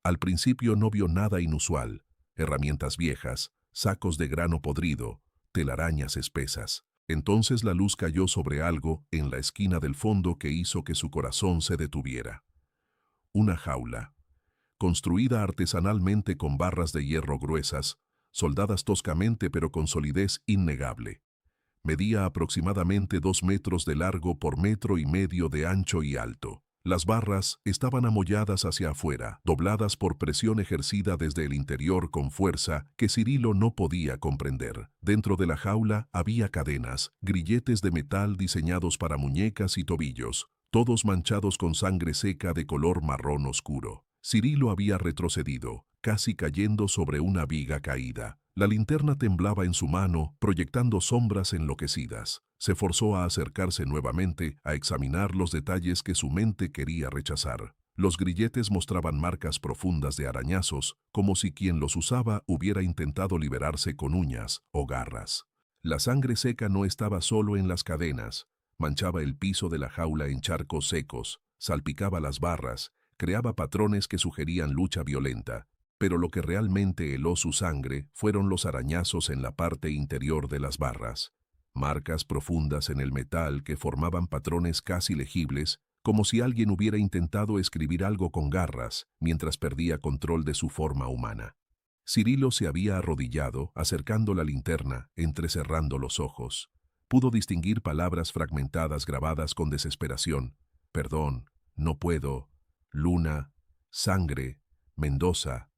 Al principio no vio nada inusual: herramientas viejas, sacos de grano podrido, telarañas espesas. Entonces la luz cayó sobre algo en la esquina del fondo que hizo que su corazón se detuviera. Una jaula, construida artesanalmente con barras de hierro gruesas, soldadas toscamente pero con solidez innegable. Medía aproximadamente 2 metros de largo por 1,5 metros de ancho y alto. Las barras estaban amolladas hacia afuera, dobladas por presión ejercida desde el interior con fuerza que Cirilo no podía comprender. Dentro de la jaula había cadenas, grilletes de metal diseñados para muñecas y tobillos, todos manchados con sangre seca de color marrón oscuro. Cirilo había retrocedido, casi cayendo sobre una viga caída. La linterna temblaba en su mano, proyectando sombras enloquecidas. Se forzó a acercarse nuevamente, a examinar los detalles que su mente quería rechazar. Los grilletes mostraban marcas profundas de arañazos, como si quien los usaba hubiera intentado liberarse con uñas o garras. La sangre seca no estaba solo en las cadenas, manchaba el piso de la jaula en charcos secos, salpicaba las barras, creaba patrones que sugerían lucha violenta. Pero lo que realmente heló su sangre fueron los arañazos en la parte interior de las barras. Marcas profundas en el metal que formaban patrones casi legibles, como si alguien hubiera intentado escribir algo con garras mientras perdía control de su forma humana. Cirilo se había arrodillado, acercando la linterna, entrecerrando los ojos. Pudo distinguir palabras fragmentadas grabadas con desesperación. Perdón, no puedo, luna, sangre, Mendoza.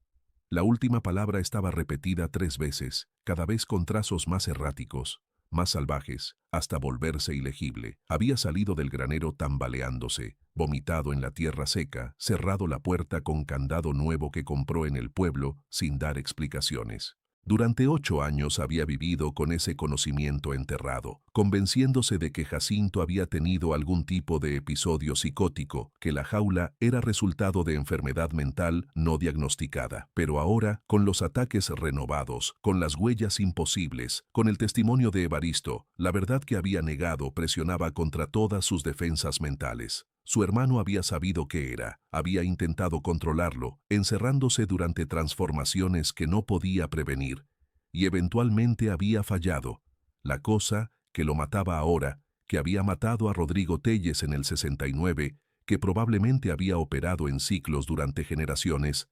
La última palabra estaba repetida 3 veces, cada vez con trazos más erráticos, más salvajes, hasta volverse ilegible. Había salido del granero tambaleándose, vomitado en la tierra seca, cerrado la puerta con candado nuevo que compró en el pueblo, sin dar explicaciones. Durante 8 años había vivido con ese conocimiento enterrado, convenciéndose de que Jacinto había tenido algún tipo de episodio psicótico, que la jaula era resultado de enfermedad mental no diagnosticada. Pero ahora, con los ataques renovados, con las huellas imposibles, con el testimonio de Evaristo, la verdad que había negado presionaba contra todas sus defensas mentales. Su hermano había sabido qué era, había intentado controlarlo, encerrándose durante transformaciones que no podía prevenir, y eventualmente había fallado. La cosa que lo mataba ahora, que había matado a Rodrigo Telles en el 69, que probablemente había operado en ciclos durante generaciones,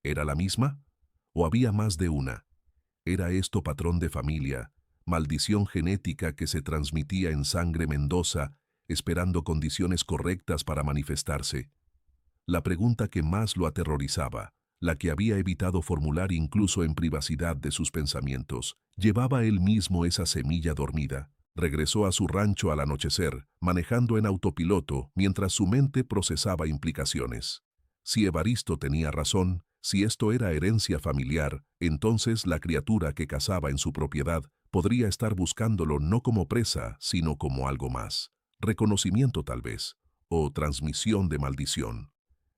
¿era la misma? ¿O había más de una? ¿Era esto patrón de familia, maldición genética que se transmitía en sangre Mendoza, esperando condiciones correctas para manifestarse? La pregunta que más lo aterrorizaba, la que había evitado formular incluso en privacidad de sus pensamientos. Llevaba él mismo esa semilla dormida. Regresó a su rancho al anochecer, manejando en autopiloto mientras su mente procesaba implicaciones. Si Evaristo tenía razón, si esto era herencia familiar, entonces la criatura que cazaba en su propiedad podría estar buscándolo no como presa, sino como algo más. Reconocimiento tal vez, o transmisión de maldición.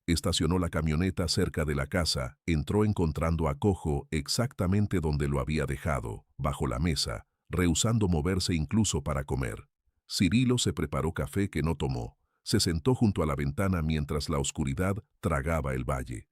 Estacionó la camioneta cerca de la casa, entró encontrando a Cojo exactamente donde lo había dejado, bajo la mesa, rehusando moverse incluso para comer. Cirilo se preparó café que no tomó. Se sentó junto a la ventana mientras la oscuridad tragaba el valle.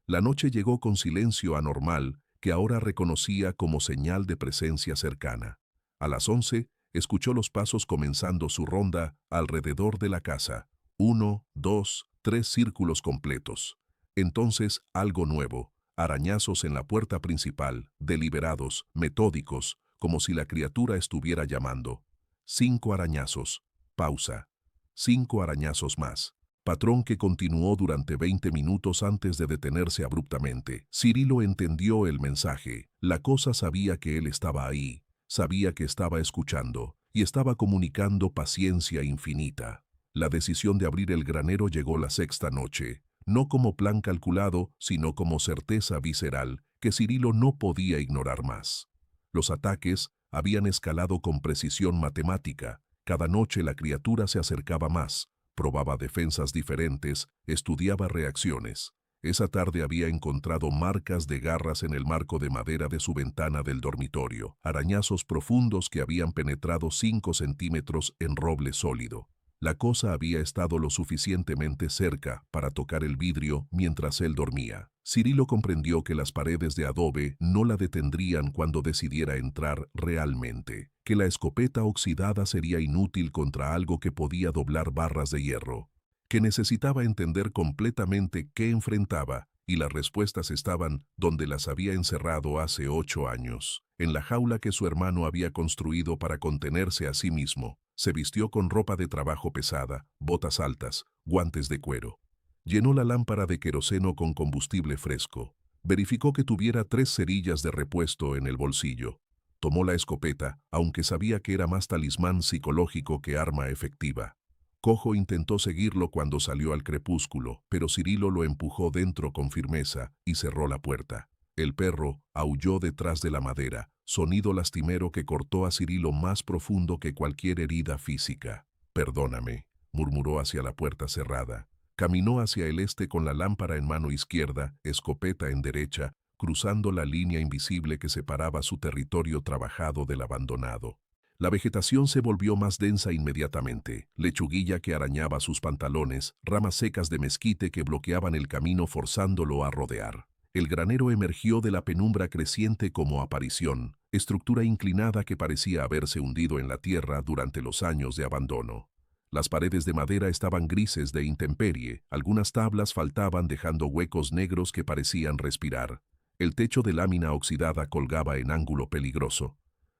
La noche llegó con silencio anormal que ahora reconocía como señal de presencia cercana. A las 11, escuchó los pasos comenzando su ronda alrededor de la casa. 1, 2, 3 círculos completos. Entonces, algo nuevo. Arañazos en la puerta principal, deliberados, metódicos, como si la criatura estuviera llamando. 5 arañazos. Pausa. 5 arañazos más. Patrón que continuó durante 20 minutos antes de detenerse abruptamente. Cirilo entendió el mensaje. La cosa sabía que él estaba ahí, sabía que estaba escuchando, y estaba comunicando paciencia infinita. La decisión de abrir el granero llegó la sexta noche, no como plan calculado, sino como certeza visceral que Cirilo no podía ignorar más. Los ataques habían escalado con precisión matemática. Cada noche la criatura se acercaba más, probaba defensas diferentes, estudiaba reacciones. Esa tarde había encontrado marcas de garras en el marco de madera de su ventana del dormitorio, arañazos profundos que habían penetrado 5 centímetros en roble sólido. La cosa había estado lo suficientemente cerca para tocar el vidrio mientras él dormía. Cirilo comprendió que las paredes de adobe no la detendrían cuando decidiera entrar realmente, que la escopeta oxidada sería inútil contra algo que podía doblar barras de hierro, que necesitaba entender completamente qué enfrentaba, y las respuestas estaban donde las había encerrado hace 8 años, en la jaula que su hermano había construido para contenerse a sí mismo. Se vistió con ropa de trabajo pesada, botas altas, guantes de cuero. Llenó la lámpara de queroseno con combustible fresco. Verificó que tuviera 3 cerillas de repuesto en el bolsillo. Tomó la escopeta, aunque sabía que era más talismán psicológico que arma efectiva. Cojo intentó seguirlo cuando salió al crepúsculo, pero Cirilo lo empujó dentro con firmeza y cerró la puerta. El perro aulló detrás de la madera, sonido lastimero que cortó a Cirilo más profundo que cualquier herida física. «Perdóname», murmuró hacia la puerta cerrada. Caminó hacia el este con la lámpara en mano izquierda, escopeta en derecha, cruzando la línea invisible que separaba su territorio trabajado del abandonado. La vegetación se volvió más densa inmediatamente, lechuguilla que arañaba sus pantalones, ramas secas de mezquite que bloqueaban el camino forzándolo a rodear. El granero emergió de la penumbra creciente como aparición, estructura inclinada que parecía haberse hundido en la tierra durante los años de abandono. Las paredes de madera estaban grises de intemperie, algunas tablas faltaban dejando huecos negros que parecían respirar. El techo de lámina oxidada colgaba en ángulo peligroso.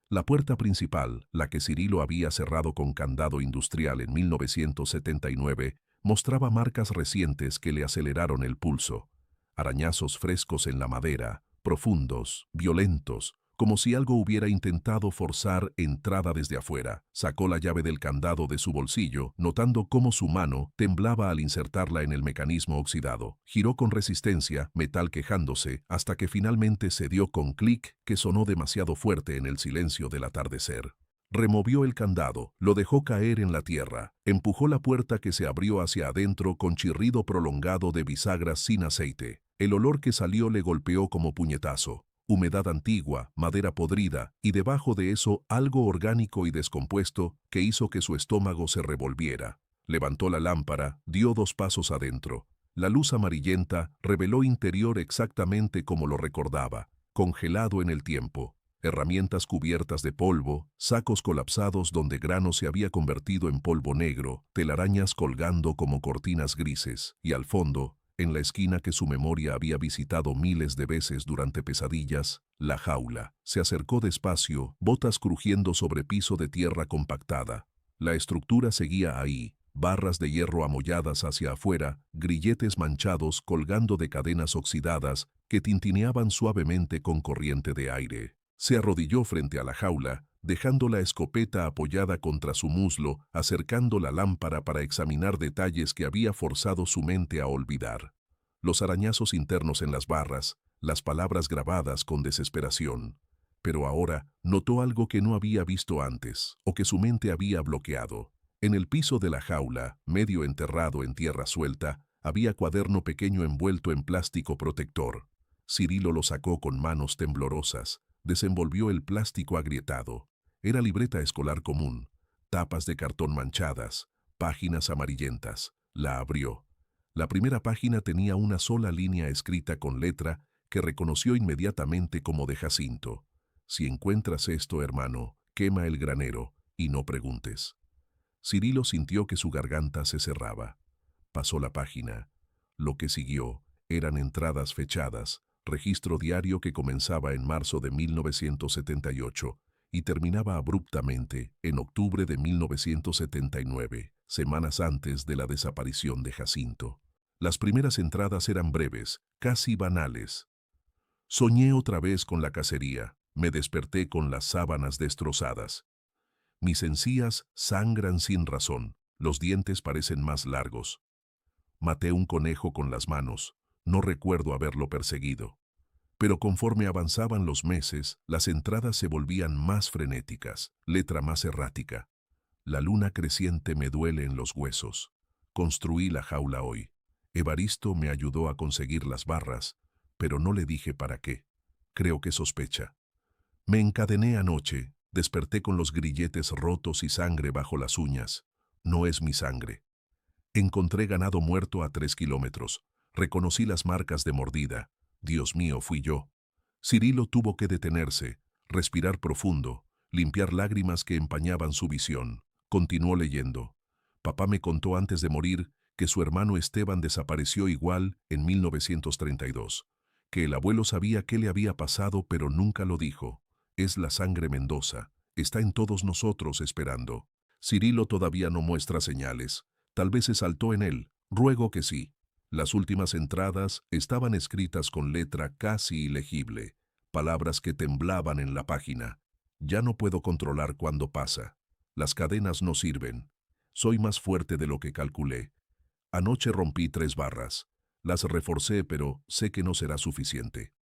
La puerta principal, la que Cirilo había cerrado con candado industrial en 1979, mostraba marcas recientes que le aceleraron el pulso. Arañazos frescos en la madera, profundos, violentos, como si algo hubiera intentado forzar entrada desde afuera. Sacó la llave del candado de su bolsillo, notando cómo su mano temblaba al insertarla en el mecanismo oxidado. Giró con resistencia, metal quejándose, hasta que finalmente cedió con clic que sonó demasiado fuerte en el silencio del atardecer. Removió el candado, lo dejó caer en la tierra, empujó la puerta que se abrió hacia adentro con chirrido prolongado de bisagras sin aceite. El olor que salió le golpeó como puñetazo. Humedad antigua, madera podrida, y debajo de eso algo orgánico y descompuesto que hizo que su estómago se revolviera. Levantó la lámpara, dio 2 pasos adentro. La luz amarillenta reveló interior exactamente como lo recordaba, congelado en el tiempo. Herramientas cubiertas de polvo, sacos colapsados donde grano se había convertido en polvo negro, telarañas colgando como cortinas grises, y al fondo, en la esquina que su memoria había visitado miles de veces durante pesadillas, la jaula. Se acercó despacio, botas crujiendo sobre piso de tierra compactada. La estructura seguía ahí, barras de hierro amolladas hacia afuera, grilletes manchados colgando de cadenas oxidadas, que tintineaban suavemente con corriente de aire. Se arrodilló frente a la jaula, dejando la escopeta apoyada contra su muslo, acercando la lámpara para examinar detalles que había forzado su mente a olvidar. Los arañazos internos en las barras, las palabras grabadas con desesperación. Pero ahora notó algo que no había visto antes, o que su mente había bloqueado. En el piso de la jaula, medio enterrado en tierra suelta, había cuaderno pequeño envuelto en plástico protector. Cirilo lo sacó con manos temblorosas, desenvolvió el plástico agrietado. Era libreta escolar común, tapas de cartón manchadas, páginas amarillentas. La abrió. La primera página tenía una sola línea escrita con letra que reconoció inmediatamente como de Jacinto. Si encuentras esto, hermano, quema el granero y no preguntes. Cirilo sintió que su garganta se cerraba. Pasó la página. Lo que siguió eran entradas fechadas, registro diario que comenzaba en marzo de 1978 y terminaba abruptamente en octubre de 1979, semanas antes de la desaparición de Jacinto. Las primeras entradas eran breves, casi banales. Soñé otra vez con la cacería, me desperté con las sábanas destrozadas. Mis encías sangran sin razón, los dientes parecen más largos. Maté un conejo con las manos, no recuerdo haberlo perseguido. Pero conforme avanzaban los meses, las entradas se volvían más frenéticas, letra más errática. La luna creciente me duele en los huesos. Construí la jaula hoy. Evaristo me ayudó a conseguir las barras, pero no le dije para qué. Creo que sospecha. Me encadené anoche, desperté con los grilletes rotos y sangre bajo las uñas. No es mi sangre. Encontré ganado muerto a 3 kilómetros. Reconocí las marcas de mordida. Dios mío, fui yo. Cirilo tuvo que detenerse, respirar profundo, limpiar lágrimas que empañaban su visión. Continuó leyendo. Papá me contó antes de morir que su hermano Esteban desapareció igual en 1932, que el abuelo sabía qué le había pasado pero nunca lo dijo. Es la sangre Mendoza, está en todos nosotros esperando. Cirilo todavía no muestra señales, tal vez se saltó en él, ruego que sí. Las últimas entradas estaban escritas con letra casi ilegible, palabras que temblaban en la página. Ya no puedo controlar cuándo pasa. Las cadenas no sirven. Soy más fuerte de lo que calculé. Anoche rompí 3 barras. Las reforcé, pero sé que no será suficiente.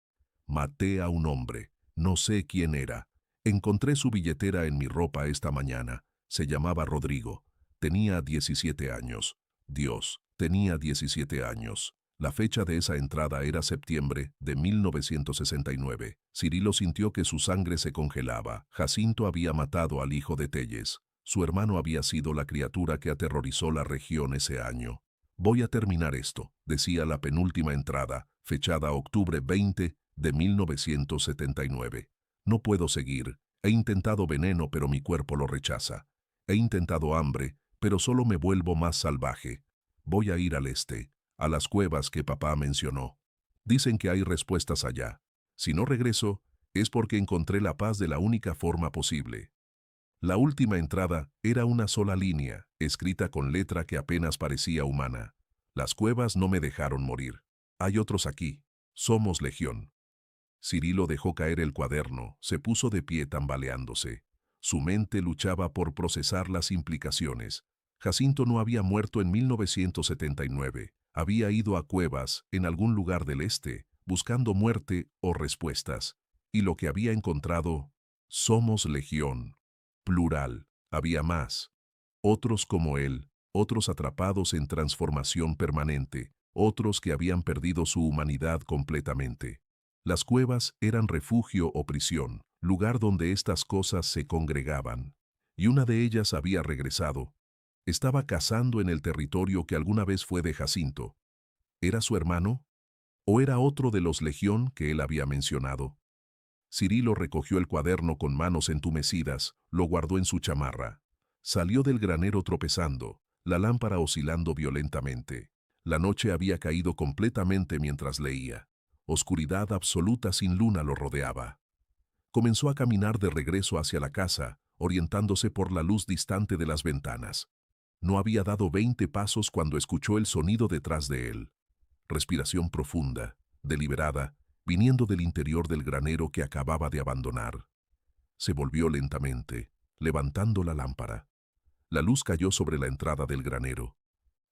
Maté a un hombre. No sé quién era. Encontré su billetera en mi ropa esta mañana. Se llamaba Rodrigo. Tenía 17 años. Dios, tenía 17 años. La fecha de esa entrada era septiembre de 1969. Cirilo sintió que su sangre se congelaba. Jacinto había matado al hijo de Telles. Su hermano había sido la criatura que aterrorizó la región ese año. Voy a terminar esto, decía la penúltima entrada, fechada octubre 20 de 1979. No puedo seguir. He intentado veneno, pero mi cuerpo lo rechaza. He intentado hambre, pero solo me vuelvo más salvaje. Voy a ir al este, a las cuevas que papá mencionó. Dicen que hay respuestas allá. Si no regreso, es porque encontré la paz de la única forma posible. La última entrada era una sola línea, escrita con letra que apenas parecía humana. Las cuevas no me dejaron morir. Hay otros aquí. Somos legión. Cirilo dejó caer el cuaderno, se puso de pie tambaleándose. Su mente luchaba por procesar las implicaciones. Jacinto no había muerto en 1979. Había ido a cuevas, en algún lugar del este, buscando muerte o respuestas. Y lo que había encontrado, somos legión. Plural, había más. Otros como él, otros atrapados en transformación permanente, otros que habían perdido su humanidad completamente. Las cuevas eran refugio o prisión, lugar donde estas cosas se congregaban. Y una de ellas había regresado. Estaba cazando en el territorio que alguna vez fue de Jacinto. ¿Era su hermano? ¿O era otro de los legión que él había mencionado? Cirilo recogió el cuaderno con manos entumecidas, lo guardó en su chamarra. Salió del granero tropezando, la lámpara oscilando violentamente. La noche había caído completamente mientras leía. Oscuridad absoluta sin luna lo rodeaba. Comenzó a caminar de regreso hacia la casa, orientándose por la luz distante de las ventanas. No había dado 20 pasos cuando escuchó el sonido detrás de él. Respiración profunda, deliberada, viniendo del interior del granero que acababa de abandonar. Se volvió lentamente, levantando la lámpara. La luz cayó sobre la entrada del granero.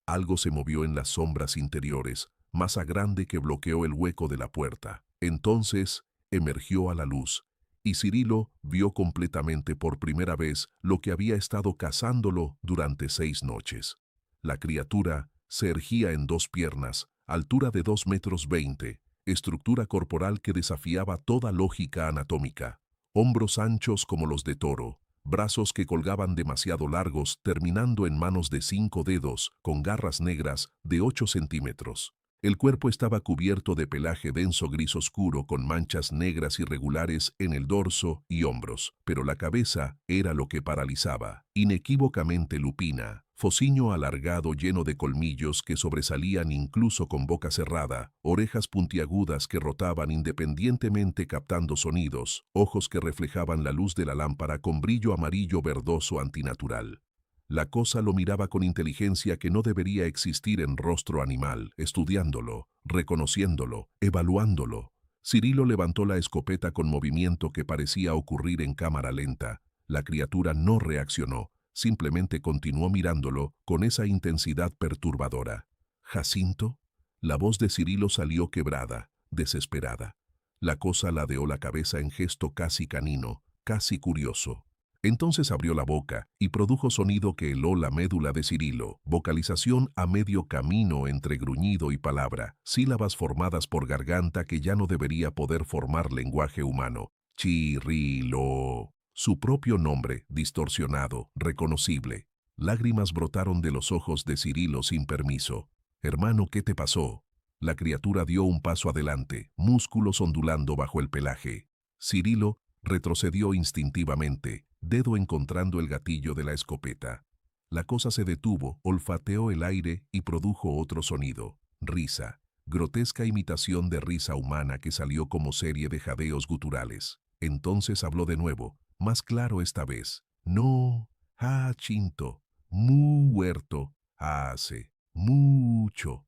Algo se movió en las sombras interiores, masa grande que bloqueó el hueco de la puerta. Entonces emergió a la luz, y Cirilo vio completamente por primera vez lo que había estado cazándolo durante 6 noches. La criatura se erguía en 2 piernas, altura de 2,20 m, estructura corporal que desafiaba toda lógica anatómica, hombros anchos como los de toro, brazos que colgaban demasiado largos, terminando en manos de 5 dedos, con garras negras de 8 centímetros. El cuerpo estaba cubierto de pelaje denso gris oscuro con manchas negras irregulares en el dorso y hombros, pero la cabeza era lo que paralizaba, inequívocamente lupina, fociño alargado lleno de colmillos que sobresalían incluso con boca cerrada, orejas puntiagudas que rotaban independientemente captando sonidos, ojos que reflejaban la luz de la lámpara con brillo amarillo verdoso antinatural. La cosa lo miraba con inteligencia que no debería existir en rostro animal, estudiándolo, reconociéndolo, evaluándolo. Cirilo levantó la escopeta con movimiento que parecía ocurrir en cámara lenta. La criatura no reaccionó, simplemente continuó mirándolo con esa intensidad perturbadora. ¿Jacinto? La voz de Cirilo salió quebrada, desesperada. La cosa ladeó la cabeza en gesto casi canino, casi curioso. Entonces abrió la boca y produjo sonido que heló la médula de Cirilo, vocalización a medio camino entre gruñido y palabra, sílabas formadas por garganta que ya no debería poder formar lenguaje humano. Chirilo. Su propio nombre, distorsionado, reconocible. Lágrimas brotaron de los ojos de Cirilo sin permiso. Hermano, ¿qué te pasó? La criatura dio un paso adelante, músculos ondulando bajo el pelaje. Cirilo retrocedió instintivamente, dedo encontrando el gatillo de la escopeta. La cosa se detuvo, olfateó el aire y produjo otro sonido. Risa. Grotesca imitación de risa humana que salió como serie de jadeos guturales. Entonces habló de nuevo, más claro esta vez. No, Jacinto, muerto, hace mucho.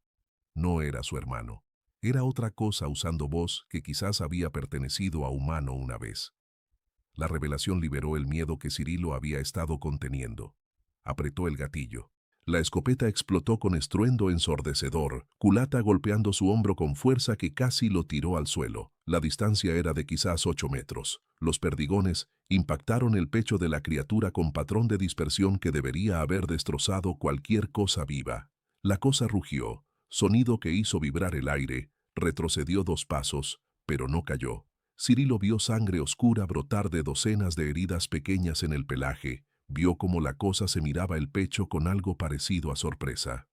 No era su hermano. Era otra cosa usando voz que quizás había pertenecido a humano una vez. La revelación liberó el miedo que Cirilo había estado conteniendo. Apretó el gatillo. La escopeta explotó con estruendo ensordecedor, culata golpeando su hombro con fuerza que casi lo tiró al suelo. La distancia era de quizás 8 metros. Los perdigones impactaron el pecho de la criatura con patrón de dispersión que debería haber destrozado cualquier cosa viva. La cosa rugió, sonido que hizo vibrar el aire, retrocedió 2 pasos, pero no cayó. Cirilo vio sangre oscura brotar de docenas de heridas pequeñas en el pelaje, vio cómo la cosa se miraba el pecho con algo parecido a sorpresa.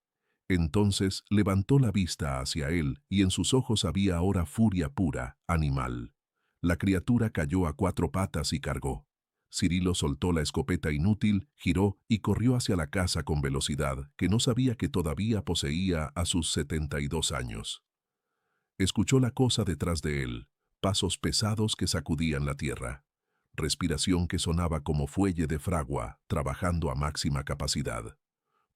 Entonces levantó la vista hacia él y en sus ojos había ahora furia pura, animal. La criatura cayó a 4 patas y cargó. Cirilo soltó la escopeta inútil, giró y corrió hacia la casa con velocidad que no sabía que todavía poseía a sus 72 años. Escuchó la cosa detrás de él. Pasos pesados que sacudían la tierra. Respiración que sonaba como fuelle de fragua, trabajando a máxima capacidad.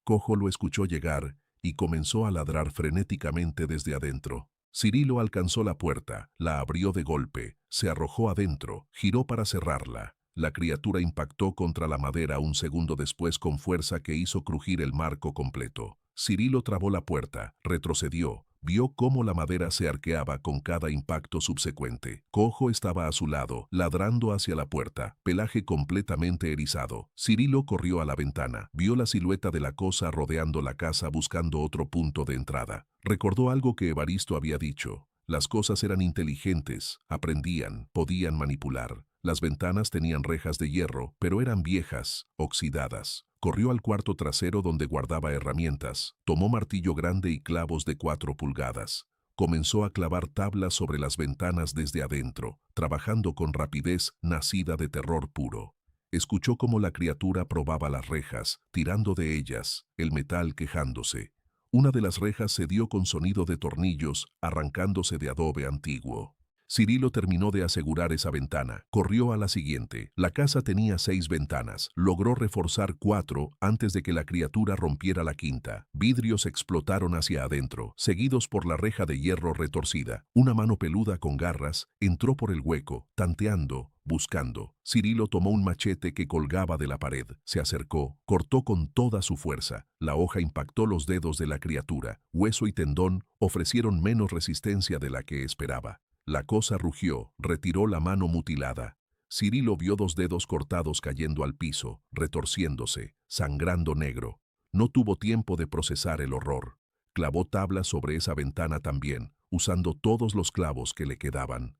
Cojo lo escuchó llegar y comenzó a ladrar frenéticamente desde adentro. Cirilo alcanzó la puerta, la abrió de golpe, se arrojó adentro, giró para cerrarla. La criatura impactó contra la madera un segundo después con fuerza que hizo crujir el marco completo. Cirilo trabó la puerta, retrocedió. Vio cómo la madera se arqueaba con cada impacto subsecuente. Cojo estaba a su lado, ladrando hacia la puerta, pelaje completamente erizado. Cirilo corrió a la ventana, vio la silueta de la cosa rodeando la casa buscando otro punto de entrada. Recordó algo que Evaristo había dicho. Las cosas eran inteligentes, aprendían, podían manipular. Las ventanas tenían rejas de hierro, pero eran viejas, oxidadas. Corrió al cuarto trasero donde guardaba herramientas, tomó martillo grande y clavos de 4 pulgadas. Comenzó a clavar tablas sobre las ventanas desde adentro, trabajando con rapidez nacida de terror puro. Escuchó cómo la criatura probaba las rejas, tirando de ellas, el metal quejándose. Una de las rejas se dio con sonido de tornillos, arrancándose de adobe antiguo. Cirilo terminó de asegurar esa ventana. Corrió a la siguiente. La casa tenía 6 ventanas. Logró reforzar 4 antes de que la criatura rompiera la quinta. Vidrios explotaron hacia adentro, seguidos por la reja de hierro retorcida. Una mano peluda con garras entró por el hueco, tanteando, buscando. Cirilo tomó un machete que colgaba de la pared. Se acercó, cortó con toda su fuerza. La hoja impactó los dedos de la criatura. Hueso y tendón ofrecieron menos resistencia de la que esperaba. La cosa rugió, retiró la mano mutilada. Cirilo vio 2 dedos cortados cayendo al piso, retorciéndose, sangrando negro. No tuvo tiempo de procesar el horror. Clavó tablas sobre esa ventana también, usando todos los clavos que le quedaban.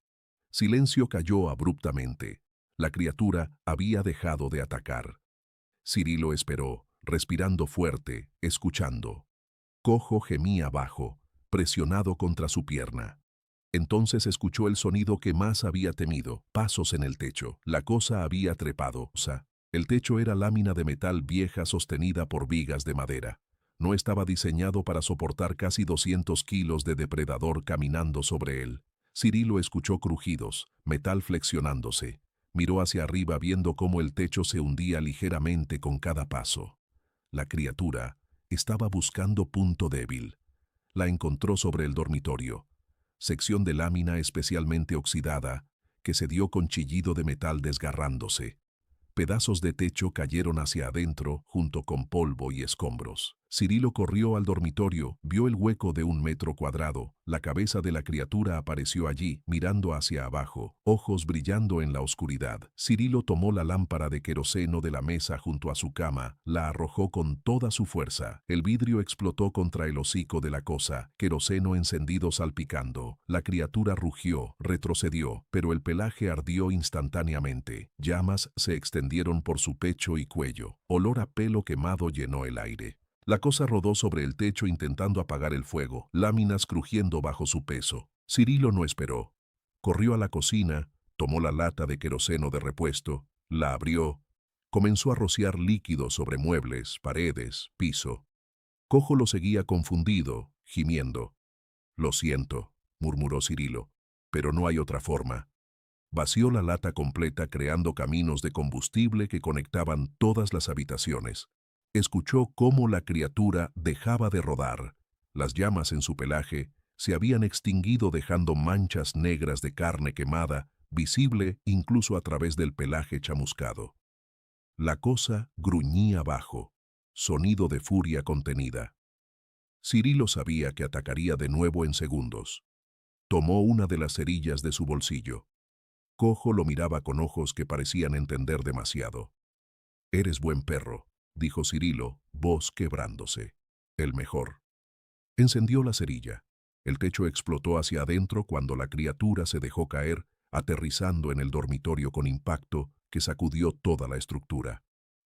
Silencio cayó abruptamente. La criatura había dejado de atacar. Cirilo esperó, respirando fuerte, escuchando. Cojo gemía bajo, presionado contra su pierna. Entonces escuchó el sonido que más había temido, pasos en el techo. La cosa había trepado. El techo era lámina de metal vieja sostenida por vigas de madera. No estaba diseñado para soportar casi 200 kilos de depredador caminando sobre él. Cirilo escuchó crujidos, metal flexionándose. Miró hacia arriba viendo cómo el techo se hundía ligeramente con cada paso. La criatura estaba buscando punto débil. La encontró sobre el dormitorio. Sección de lámina especialmente oxidada, que se dio con chillido de metal desgarrándose. Pedazos de techo cayeron hacia adentro junto con polvo y escombros. Cirilo corrió al dormitorio, vio el hueco de 1 metro cuadrado. La cabeza de la criatura apareció allí, mirando hacia abajo, ojos brillando en la oscuridad. Cirilo tomó la lámpara de queroseno de la mesa junto a su cama, la arrojó con toda su fuerza. El vidrio explotó contra el hocico de la cosa, queroseno encendido salpicando. La criatura rugió, retrocedió, pero el pelaje ardió instantáneamente. Llamas se extendieron por su pecho y cuello. Olor a pelo quemado llenó el aire. La cosa rodó sobre el techo intentando apagar el fuego, láminas crujiendo bajo su peso. Cirilo no esperó. Corrió a la cocina, tomó la lata de queroseno de repuesto, la abrió, comenzó a rociar líquido sobre muebles, paredes, piso. Cojo lo seguía confundido, gimiendo. «Lo siento», murmuró Cirilo, «pero no hay otra forma». Vació la lata completa creando caminos de combustible que conectaban todas las habitaciones. Escuchó cómo la criatura dejaba de rodar. Las llamas en su pelaje se habían extinguido dejando manchas negras de carne quemada, visible incluso a través del pelaje chamuscado. La cosa gruñía bajo, sonido de furia contenida. Cirilo sabía que atacaría de nuevo en segundos. Tomó una de las cerillas de su bolsillo. Cojo lo miraba con ojos que parecían entender demasiado. «Eres buen perro», dijo Cirilo, voz quebrándose. «El mejor». Encendió la cerilla. El techo explotó hacia adentro cuando la criatura se dejó caer, aterrizando en el dormitorio con impacto que sacudió toda la estructura.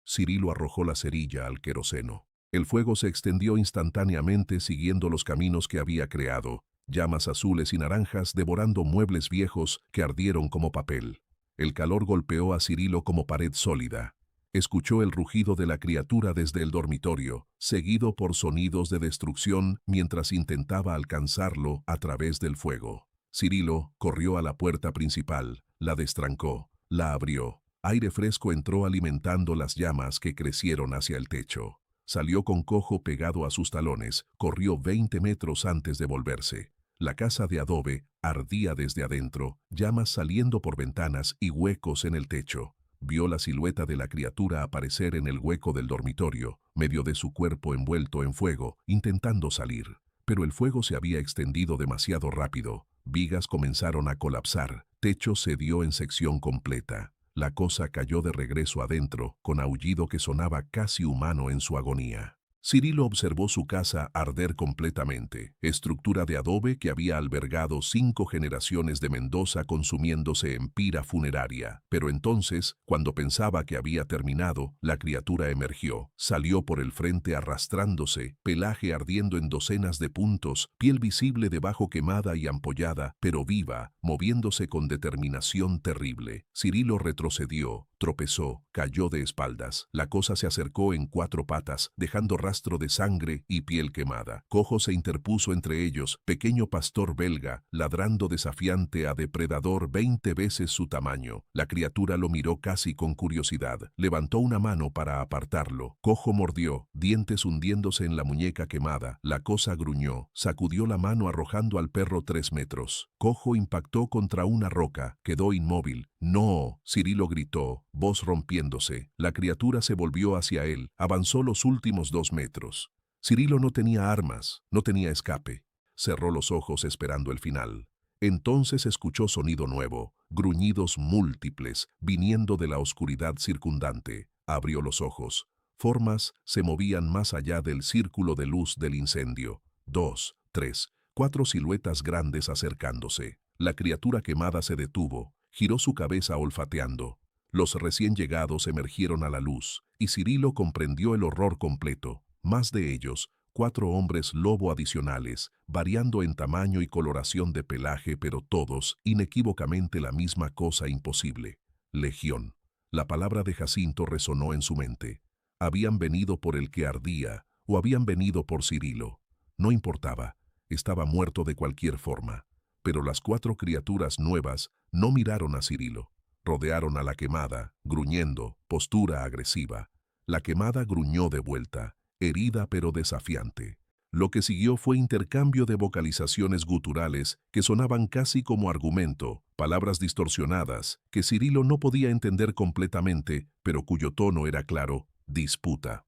Cirilo arrojó la cerilla al queroseno. El fuego se extendió instantáneamente siguiendo los caminos que había creado, llamas azules y naranjas devorando muebles viejos que ardieron como papel. El calor golpeó a Cirilo como pared sólida. Escuchó el rugido de la criatura desde el dormitorio, seguido por sonidos de destrucción mientras intentaba alcanzarlo a través del fuego. Cirilo corrió a la puerta principal, la destrancó, la abrió. Aire fresco entró alimentando las llamas que crecieron hacia el techo. Salió con Cojo pegado a sus talones, corrió 20 metros antes de volverse. La casa de adobe ardía desde adentro, llamas saliendo por ventanas y huecos en el techo. Vio la silueta de la criatura aparecer en el hueco del dormitorio, medio de su cuerpo envuelto en fuego, intentando salir. Pero el fuego se había extendido demasiado rápido. Vigas comenzaron a colapsar, techo cedió en sección completa. La cosa cayó de regreso adentro, con aullido que sonaba casi humano en su agonía. Cirilo observó su casa arder completamente, estructura de adobe que había albergado 5 generaciones de Mendoza consumiéndose en pira funeraria. Pero entonces, cuando pensaba que había terminado, la criatura emergió, salió por el frente arrastrándose, pelaje ardiendo en docenas de puntos, piel visible debajo quemada y ampollada, pero viva, moviéndose con determinación terrible. Cirilo retrocedió, Tropezó, cayó de espaldas. La cosa se acercó en 4 patas, dejando rastro de sangre y piel quemada. Cojo se interpuso entre ellos, pequeño pastor belga, ladrando desafiante a depredador 20 veces su tamaño. La criatura lo miró casi con curiosidad. Levantó una mano para apartarlo. Cojo mordió, dientes hundiéndose en la muñeca quemada. La cosa gruñó, sacudió la mano arrojando al perro 3 metros. Cojo impactó contra una roca, quedó inmóvil. ¡No!, Cirilo gritó, voz rompiéndose. La criatura se volvió hacia él, avanzó los últimos 2 metros. Cirilo no tenía armas, no tenía escape. Cerró los ojos esperando el final. Entonces escuchó sonido nuevo, gruñidos múltiples, viniendo de la oscuridad circundante. Abrió los ojos. Formas se movían más allá del círculo de luz del incendio. 2, 3, 4 siluetas grandes acercándose. La criatura quemada se detuvo, giró su cabeza olfateando. Los recién llegados emergieron a la luz, y Cirilo comprendió el horror completo. Más de ellos, 4 hombres lobo adicionales, variando en tamaño y coloración de pelaje, pero todos, inequívocamente la misma cosa imposible. Legión. La palabra de Jacinto resonó en su mente. Habían venido por el que ardía, o habían venido por Cirilo. No importaba, estaba muerto de cualquier forma. Pero las 4 criaturas nuevas no miraron a Cirilo. Rodearon a la quemada, gruñendo, postura agresiva. La quemada gruñó de vuelta, herida pero desafiante. Lo que siguió fue intercambio de vocalizaciones guturales que sonaban casi como argumento, palabras distorsionadas que Cirilo no podía entender completamente, pero cuyo tono era claro: disputa.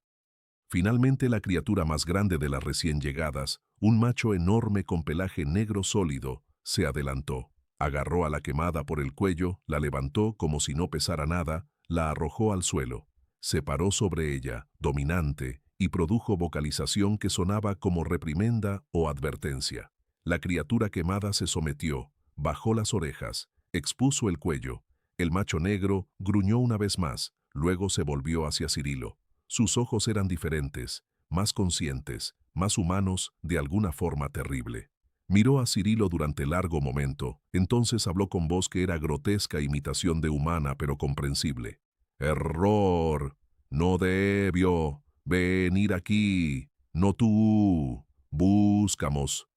Finalmente la criatura más grande de las recién llegadas, un macho enorme con pelaje negro sólido, se adelantó. Agarró a la quemada por el cuello, la levantó como si no pesara nada, la arrojó al suelo. Se paró sobre ella, dominante, y produjo vocalización que sonaba como reprimenda o advertencia. La criatura quemada se sometió, bajó las orejas, expuso el cuello. El macho negro gruñó una vez más, luego se volvió hacia Cirilo. Sus ojos eran diferentes, más conscientes, más humanos, de alguna forma terrible. Miró a Cirilo durante largo momento, entonces habló con voz que era grotesca imitación de humana pero comprensible. «Error. No debió venir aquí. No tú. Buscamos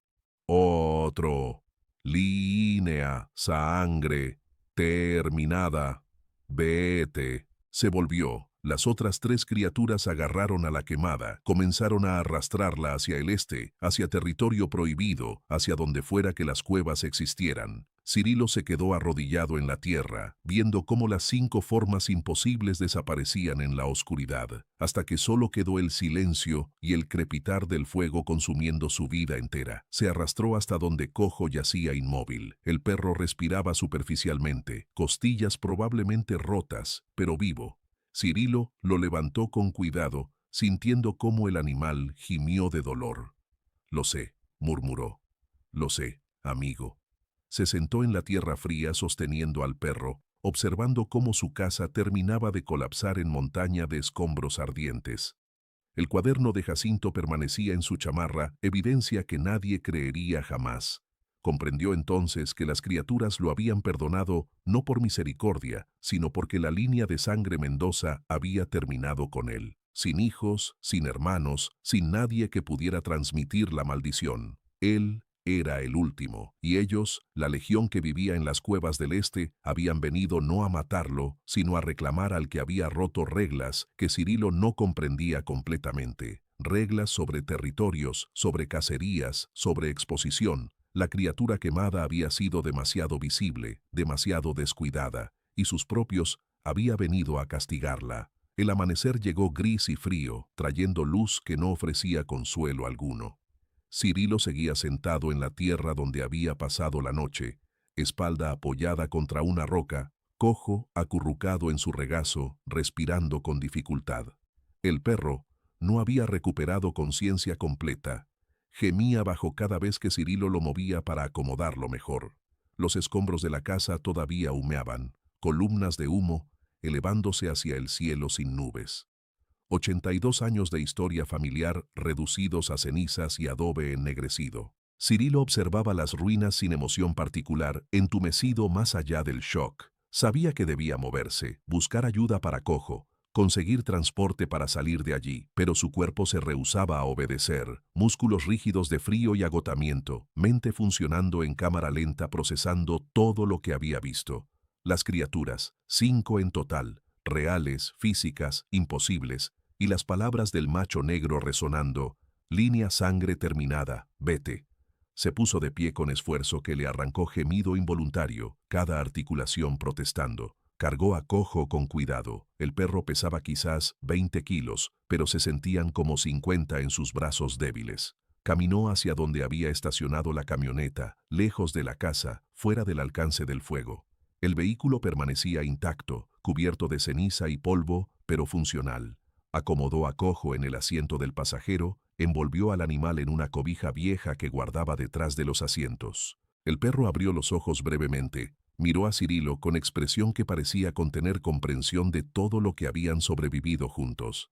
otro. Línea, sangre, terminada. Vete». Se volvió. Las otras 3 criaturas agarraron a la quemada, comenzaron a arrastrarla hacia el este, hacia territorio prohibido, hacia donde fuera que las cuevas existieran. Cirilo se quedó arrodillado en la tierra, viendo cómo las 5 formas imposibles desaparecían en la oscuridad, hasta que solo quedó el silencio y el crepitar del fuego consumiendo su vida entera. Se arrastró hasta donde Cojo yacía inmóvil. El perro respiraba superficialmente, costillas probablemente rotas, pero vivo. Cirilo lo levantó con cuidado, sintiendo cómo el animal gimió de dolor. «Lo sé», murmuró. «Lo sé, amigo». Se sentó en la tierra fría sosteniendo al perro, observando cómo su casa terminaba de colapsar en montaña de escombros ardientes. El cuaderno de Jacinto permanecía en su chamarra, evidencia que nadie creería jamás. Comprendió entonces que las criaturas lo habían perdonado no por misericordia, sino porque la línea de sangre Mendoza había terminado con él. Sin hijos, sin hermanos, sin nadie que pudiera transmitir la maldición. Él era el último, y ellos, la legión que vivía en las cuevas del este, habían venido no a matarlo, sino a reclamar al que había roto reglas que Cirilo no comprendía completamente. Reglas sobre territorios, sobre cacerías, sobre exposición. La criatura quemada había sido demasiado visible, demasiado descuidada, y sus propios había venido a castigarla. El amanecer llegó gris y frío, trayendo luz que no ofrecía consuelo alguno. Cirilo seguía sentado en la tierra donde había pasado la noche, espalda apoyada contra una roca, Cojo acurrucado en su regazo, respirando con dificultad. El perro no había recuperado conciencia completa. Gemía bajo cada vez que Cirilo lo movía para acomodarlo mejor. Los escombros de la casa todavía humeaban, columnas de humo, elevándose hacia el cielo sin nubes. 82 años de historia familiar reducidos a cenizas y adobe ennegrecido. Cirilo observaba las ruinas sin emoción particular, entumecido más allá del shock. Sabía que debía moverse, buscar ayuda para Cojo, conseguir transporte para salir de allí, pero su cuerpo se rehusaba a obedecer, músculos rígidos de frío y agotamiento, mente funcionando en cámara lenta procesando todo lo que había visto. Las criaturas, 5 en total, reales, físicas, imposibles, y las palabras del macho negro resonando, línea sangre terminada, vete. Se puso de pie con esfuerzo que le arrancó gemido involuntario, cada articulación protestando. Cargó a Cojo con cuidado. El perro pesaba quizás 20 kilos, pero se sentían como 50 en sus brazos débiles. Caminó hacia donde había estacionado la camioneta, lejos de la casa, fuera del alcance del fuego. El vehículo permanecía intacto, cubierto de ceniza y polvo, pero funcional. Acomodó a Cojo en el asiento del pasajero, envolvió al animal en una cobija vieja que guardaba detrás de los asientos. El perro abrió los ojos brevemente, miró a Cirilo con expresión que parecía contener comprensión de todo lo que habían sobrevivido juntos.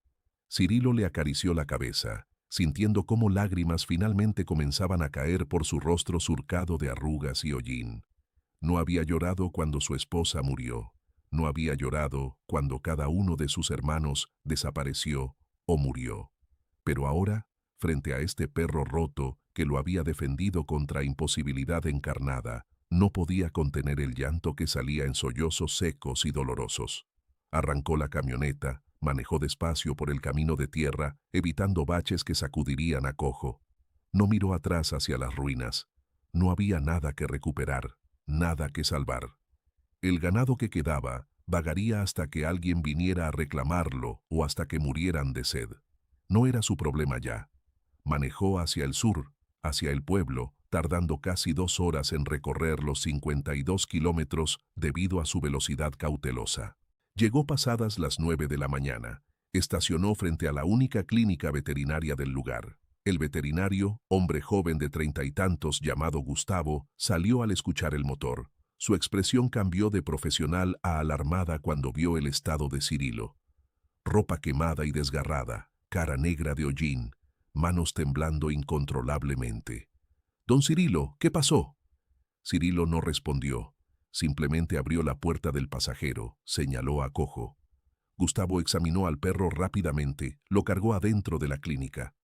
Cirilo le acarició la cabeza, sintiendo cómo lágrimas finalmente comenzaban a caer por su rostro surcado de arrugas y hollín. No había llorado cuando su esposa murió. No había llorado cuando cada uno de sus hermanos desapareció o murió. Pero ahora, frente a este perro roto que lo había defendido contra imposibilidad encarnada, no podía contener el llanto que salía en sollozos secos y dolorosos. Arrancó la camioneta, manejó despacio por el camino de tierra, evitando baches que sacudirían a Cojo. No miró atrás hacia las ruinas. No había nada que recuperar, nada que salvar. El ganado que quedaba vagaría hasta que alguien viniera a reclamarlo o hasta que murieran de sed. No era su problema ya. Manejó hacia el sur, hacia el pueblo, tardando casi 2 horas en recorrer los 52 kilómetros debido a su velocidad cautelosa. Llegó pasadas las 9 de la mañana. Estacionó frente a la única clínica veterinaria del lugar. El veterinario, hombre joven de 30 y tantos llamado Gustavo, salió al escuchar el motor. Su expresión cambió de profesional a alarmada cuando vio el estado de Cirilo. Ropa quemada y desgarrada, cara negra de hollín, manos temblando incontrolablemente. «Don Cirilo, ¿qué pasó?» Cirilo no respondió. Simplemente abrió la puerta del pasajero, señaló a Cojo. Gustavo examinó al perro rápidamente, lo cargó adentro de la clínica.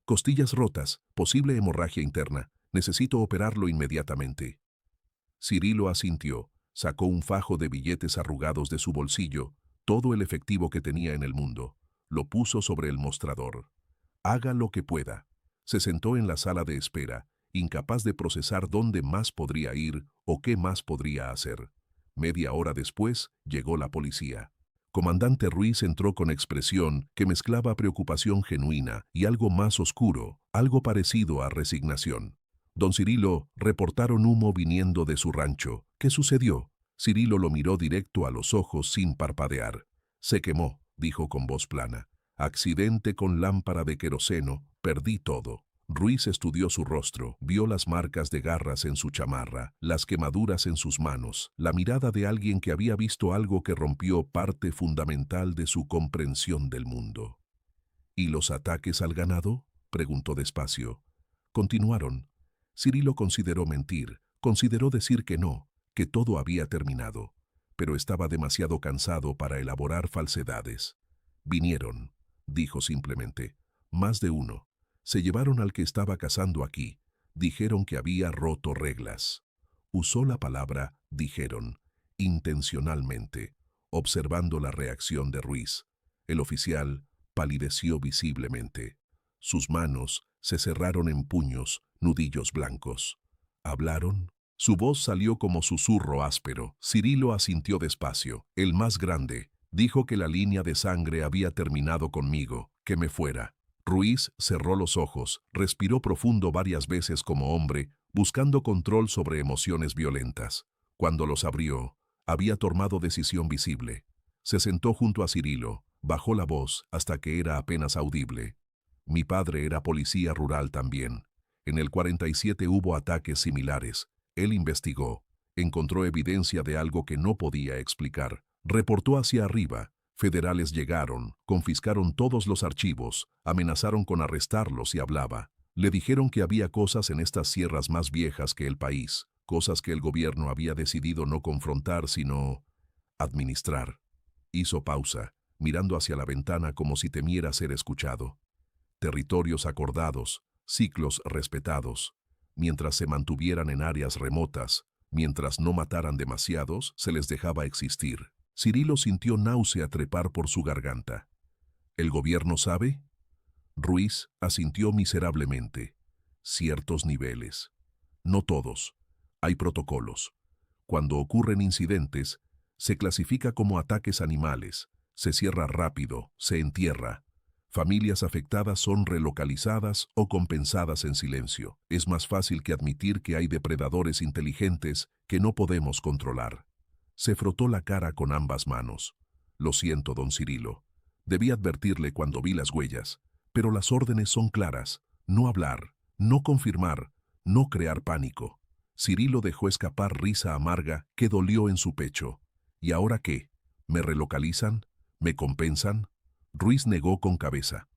«Costillas rotas, posible hemorragia interna. Necesito operarlo inmediatamente». Cirilo asintió, sacó un fajo de billetes arrugados de su bolsillo, todo el efectivo que tenía en el mundo. Lo puso sobre el mostrador. «Haga lo que pueda». Se sentó en la sala de espera, incapaz de procesar dónde más podría ir o qué más podría hacer. Media hora después, llegó la policía. Comandante Ruiz entró con expresión que mezclaba preocupación genuina y algo más oscuro, algo parecido a resignación. «Don Cirilo, reportaron humo viniendo de su rancho. ¿Qué sucedió?» Cirilo lo miró directo a los ojos sin parpadear. «Se quemó», dijo con voz plana. «Accidente con lámpara de queroseno, perdí todo». Ruiz estudió su rostro, vio las marcas de garras en su chamarra, las quemaduras en sus manos, la mirada de alguien que había visto algo que rompió parte fundamental de su comprensión del mundo. «¿Y los ataques al ganado?», preguntó despacio. «Continuaron». Cirilo consideró mentir, consideró decir que no, que todo había terminado, pero estaba demasiado cansado para elaborar falsedades. «Vinieron», dijo simplemente. «Más de uno. Se llevaron al que estaba cazando aquí. Dijeron que había roto reglas». Usó la palabra «dijeron», intencionalmente, observando la reacción de Ruiz. El oficial palideció visiblemente. Sus manos se cerraron en puños, nudillos blancos. «¿Hablaron?». Su voz salió como susurro áspero. Cirilo asintió despacio. «El más grande. Dijo que la línea de sangre había terminado conmigo, que me fuera». Ruiz cerró los ojos, respiró profundo varias veces como hombre, buscando control sobre emociones violentas. Cuando los abrió, había tomado decisión visible. Se sentó junto a Cirilo, bajó la voz hasta que era apenas audible. «Mi padre era policía rural también. En el 47 hubo ataques similares. Él investigó, encontró evidencia de algo que no podía explicar. Reportó hacia arriba. Federales llegaron, confiscaron todos los archivos, amenazaron con arrestarlos y hablaba. Le dijeron que había cosas en estas sierras más viejas que el país, cosas que el gobierno había decidido no confrontar, sino administrar. Hizo pausa, mirando hacia la ventana como si temiera ser escuchado. Territorios acordados, ciclos respetados. Mientras se mantuvieran en áreas remotas, mientras no mataran demasiados, se les dejaba existir. Cirilo sintió náusea trepar por su garganta. ¿El gobierno sabe? Ruiz asintió miserablemente. Ciertos niveles. No todos. Hay protocolos. Cuando ocurren incidentes, se clasifica como ataques animales, se cierra rápido, se entierra. Familias afectadas son relocalizadas o compensadas en silencio. Es más fácil que admitir que hay depredadores inteligentes que no podemos controlar. Se frotó la cara con ambas manos. Lo siento, don Cirilo. Debí advertirle cuando vi las huellas, pero las órdenes son claras. No hablar, no confirmar, no crear pánico. Cirilo dejó escapar risa amarga que dolió en su pecho. ¿Y ahora qué? ¿Me relocalizan? ¿Me compensan? Ruiz negó con cabeza.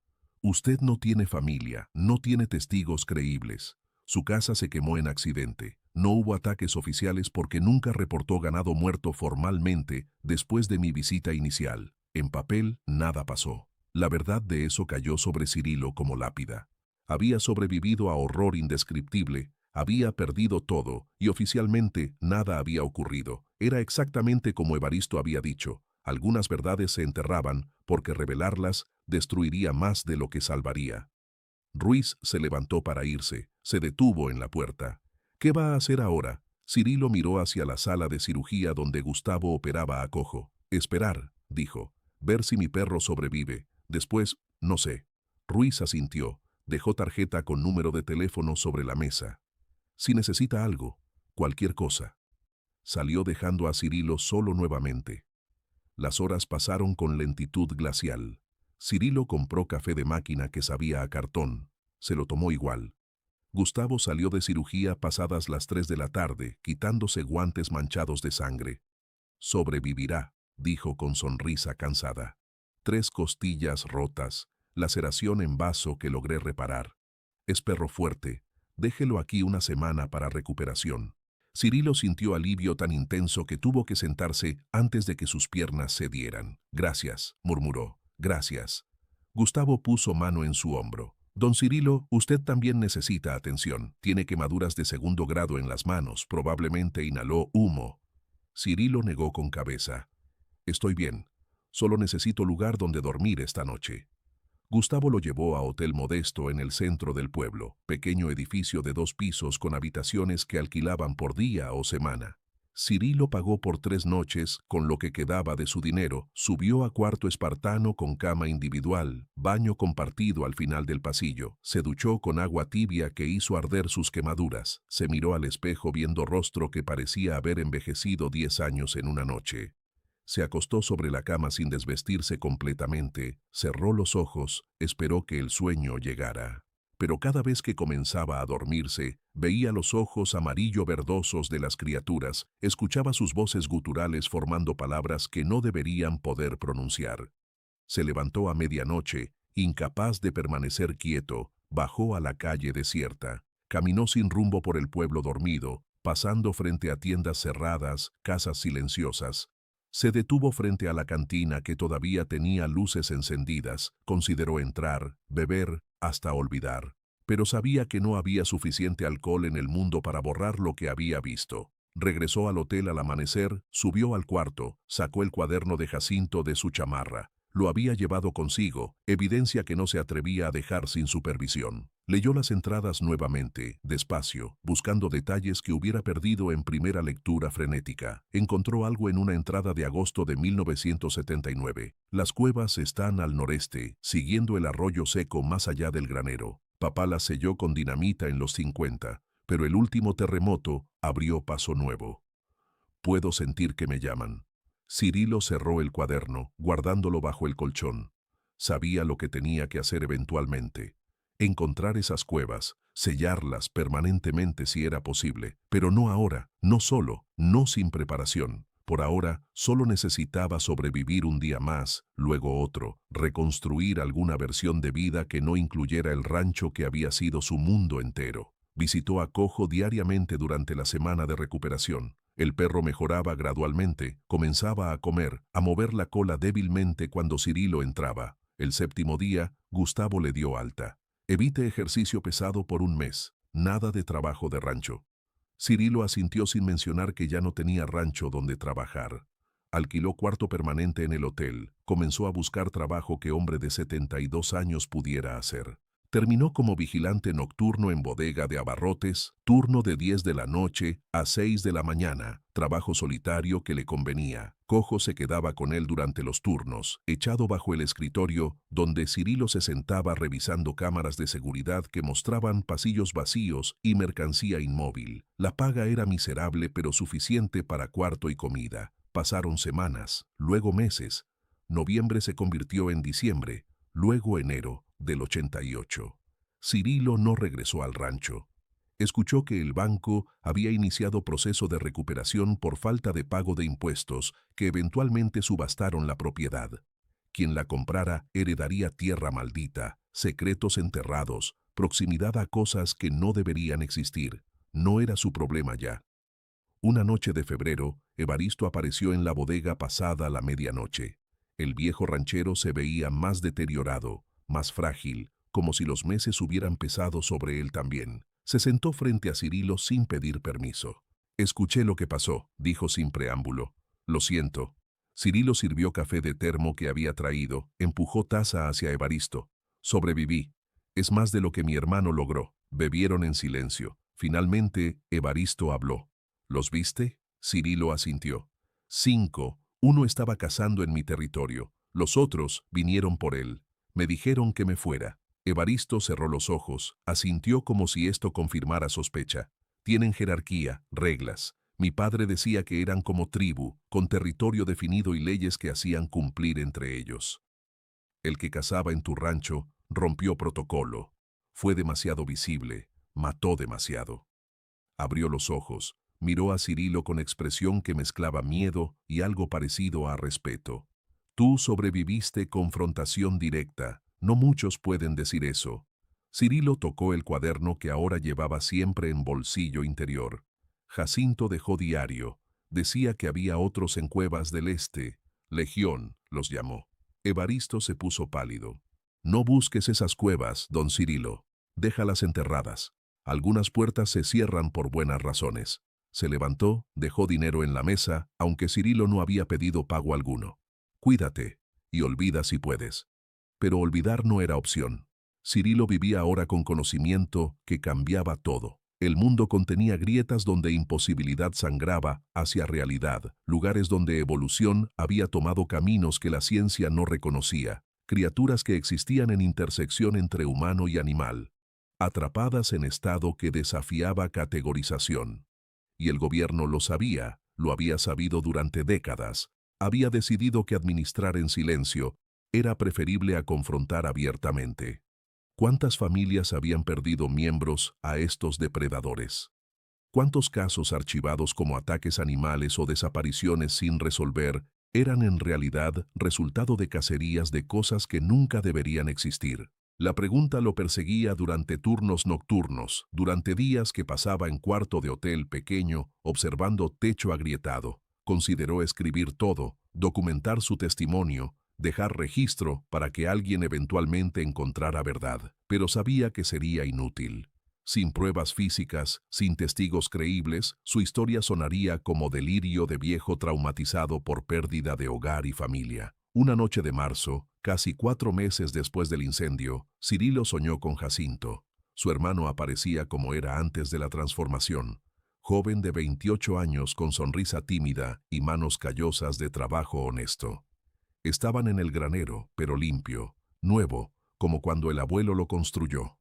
Usted no tiene familia, no tiene testigos creíbles. Su casa se quemó en accidente. No hubo ataques oficiales porque nunca reportó ganado muerto formalmente después de mi visita inicial. En papel, nada pasó. La verdad de eso cayó sobre Cirilo como lápida. Había sobrevivido a horror indescriptible, había perdido todo y oficialmente nada había ocurrido. Era exactamente como Evaristo había dicho. Algunas verdades se enterraban porque revelarlas destruiría más de lo que salvaría. Ruiz se levantó para irse, se detuvo en la puerta. ¿Qué va a hacer ahora? Cirilo miró hacia la sala de cirugía donde Gustavo operaba a Cojo. Esperar, dijo, ver si mi perro sobrevive. Después, no sé. Ruiz asintió, dejó tarjeta con número de teléfono sobre la mesa. Si necesita algo, cualquier cosa. Salió dejando a Cirilo solo nuevamente. Las horas pasaron con lentitud glacial. Cirilo compró café de máquina que sabía a cartón. Se lo tomó igual. Gustavo salió de cirugía pasadas las 3 de la tarde, quitándose guantes manchados de sangre. Sobrevivirá, dijo con sonrisa cansada. 3 costillas rotas, laceración en vaso que logré reparar. Es perro fuerte. Déjelo aquí una semana para recuperación. Cirilo sintió alivio tan intenso que tuvo que sentarse antes de que sus piernas cedieran. Gracias, murmuró. Gracias. Gustavo puso mano en su hombro. Don Cirilo, usted también necesita atención. Tiene quemaduras de 2º grado en las manos. Probablemente inhaló humo. Cirilo negó con cabeza. Estoy bien. Solo necesito lugar donde dormir esta noche. Gustavo lo llevó a Hotel Modesto en el centro del pueblo, pequeño edificio de 2 pisos con habitaciones que alquilaban por día o semana. Cirilo pagó por 3 noches con lo que quedaba de su dinero, subió a cuarto espartano con cama individual, baño compartido al final del pasillo, se duchó con agua tibia que hizo arder sus quemaduras, se miró al espejo viendo rostro que parecía haber envejecido 10 años en una noche. Se acostó sobre la cama sin desvestirse completamente, cerró los ojos, esperó que el sueño llegara. Pero cada vez que comenzaba a dormirse, veía los ojos amarillo-verdosos de las criaturas, escuchaba sus voces guturales formando palabras que no deberían poder pronunciar. Se levantó a medianoche, incapaz de permanecer quieto, bajó a la calle desierta, caminó sin rumbo por el pueblo dormido, pasando frente a tiendas cerradas, casas silenciosas. Se detuvo frente a la cantina que todavía tenía luces encendidas, consideró entrar, beber, hasta olvidar. Pero sabía que no había suficiente alcohol en el mundo para borrar lo que había visto. Regresó al hotel al amanecer, subió al cuarto, sacó el cuaderno de Jacinto de su chamarra. Lo había llevado consigo, evidencia que no se atrevía a dejar sin supervisión. Leyó las entradas nuevamente, despacio, buscando detalles que hubiera perdido en primera lectura frenética. Encontró algo en una entrada de agosto de 1979. Las cuevas están al noreste, siguiendo el arroyo seco más allá del granero. Papá las selló con dinamita en los 50, pero el último terremoto abrió paso nuevo. Puedo sentir que me llaman. Cirilo cerró el cuaderno, guardándolo bajo el colchón. Sabía lo que tenía que hacer eventualmente. Encontrar esas cuevas, sellarlas permanentemente si era posible, pero no ahora, no solo, no sin preparación. Por ahora, solo necesitaba sobrevivir un día más, luego otro, reconstruir alguna versión de vida que no incluyera el rancho que había sido su mundo entero. Visitó a Cojo diariamente durante la semana de recuperación. El perro mejoraba gradualmente, comenzaba a comer, a mover la cola débilmente cuando Cirilo entraba. El séptimo día, Gustavo le dio alta. Evite ejercicio pesado por un mes. Nada de trabajo de rancho. Cirilo asintió sin mencionar que ya no tenía rancho donde trabajar. Alquiló cuarto permanente en el hotel. Comenzó a buscar trabajo que hombre de 72 años pudiera hacer. Terminó como vigilante nocturno en bodega de abarrotes, turno de 10 de la noche a 6 de la mañana, trabajo solitario que le convenía. Cojo se quedaba con él durante los turnos, echado bajo el escritorio, donde Cirilo se sentaba revisando cámaras de seguridad que mostraban pasillos vacíos y mercancía inmóvil. La paga era miserable pero suficiente para cuarto y comida. Pasaron semanas, luego meses. Noviembre se convirtió en diciembre, luego enero del 88. Cirilo no regresó al rancho. Escuchó que el banco había iniciado proceso de recuperación por falta de pago de impuestos, que eventualmente subastaron la propiedad. Quien la comprara heredaría tierra maldita, secretos enterrados, proximidad a cosas que no deberían existir. No era su problema ya. Una noche de febrero, Evaristo apareció en la bodega pasada la medianoche. El viejo ranchero se veía más deteriorado, más frágil, como si los meses hubieran pesado sobre él también. Se sentó frente a Cirilo sin pedir permiso. Escuché lo que pasó, dijo sin preámbulo. Lo siento. Cirilo sirvió café de termo que había traído, empujó taza hacia Evaristo. Sobreviví. Es más de lo que mi hermano logró. Bebieron en silencio. Finalmente, Evaristo habló. ¿Los viste? Cirilo asintió. 5. Uno estaba cazando en mi territorio. Los otros vinieron por él. Me dijeron que me fuera. Evaristo cerró los ojos, asintió como si esto confirmara sospecha. Tienen jerarquía, reglas. Mi padre decía que eran como tribu, con territorio definido y leyes que hacían cumplir entre ellos. El que cazaba en tu rancho rompió protocolo. Fue demasiado visible, mató demasiado. Abrió los ojos, miró a Cirilo con expresión que mezclaba miedo y algo parecido a respeto. Tú sobreviviste confrontación directa. No muchos pueden decir eso. Cirilo tocó el cuaderno que ahora llevaba siempre en bolsillo interior. Jacinto dejó diario. Decía que había otros en cuevas del este. Legión, los llamó. Evaristo se puso pálido. No busques esas cuevas, don Cirilo. Déjalas enterradas. Algunas puertas se cierran por buenas razones. Se levantó, dejó dinero en la mesa, aunque Cirilo no había pedido pago alguno. Cuídate, y olvida si puedes. Pero olvidar no era opción. Cirilo vivía ahora con conocimiento que cambiaba todo. El mundo contenía grietas donde imposibilidad sangraba hacia realidad, lugares donde evolución había tomado caminos que la ciencia no reconocía, criaturas que existían en intersección entre humano y animal, atrapadas en estado que desafiaba categorización. Y el gobierno lo sabía, lo había sabido durante décadas. Había decidido que administrar en silencio era preferible a confrontar abiertamente. ¿Cuántas familias habían perdido miembros a estos depredadores? ¿Cuántos casos archivados como ataques animales o desapariciones sin resolver eran en realidad resultado de cacerías de cosas que nunca deberían existir? La pregunta lo perseguía durante turnos nocturnos, durante días que pasaba en cuarto de hotel pequeño, observando techo agrietado. Consideró escribir todo, documentar su testimonio, dejar registro para que alguien eventualmente encontrara verdad, pero sabía que sería inútil. Sin pruebas físicas, sin testigos creíbles, su historia sonaría como delirio de viejo traumatizado por pérdida de hogar y familia. Una noche de marzo, casi 4 meses después del incendio, Cirilo soñó con Jacinto. Su hermano aparecía como era antes de la transformación. Joven de 28 años con sonrisa tímida y manos callosas de trabajo honesto. Estaban en el granero, pero limpio, nuevo, como cuando el abuelo lo construyó.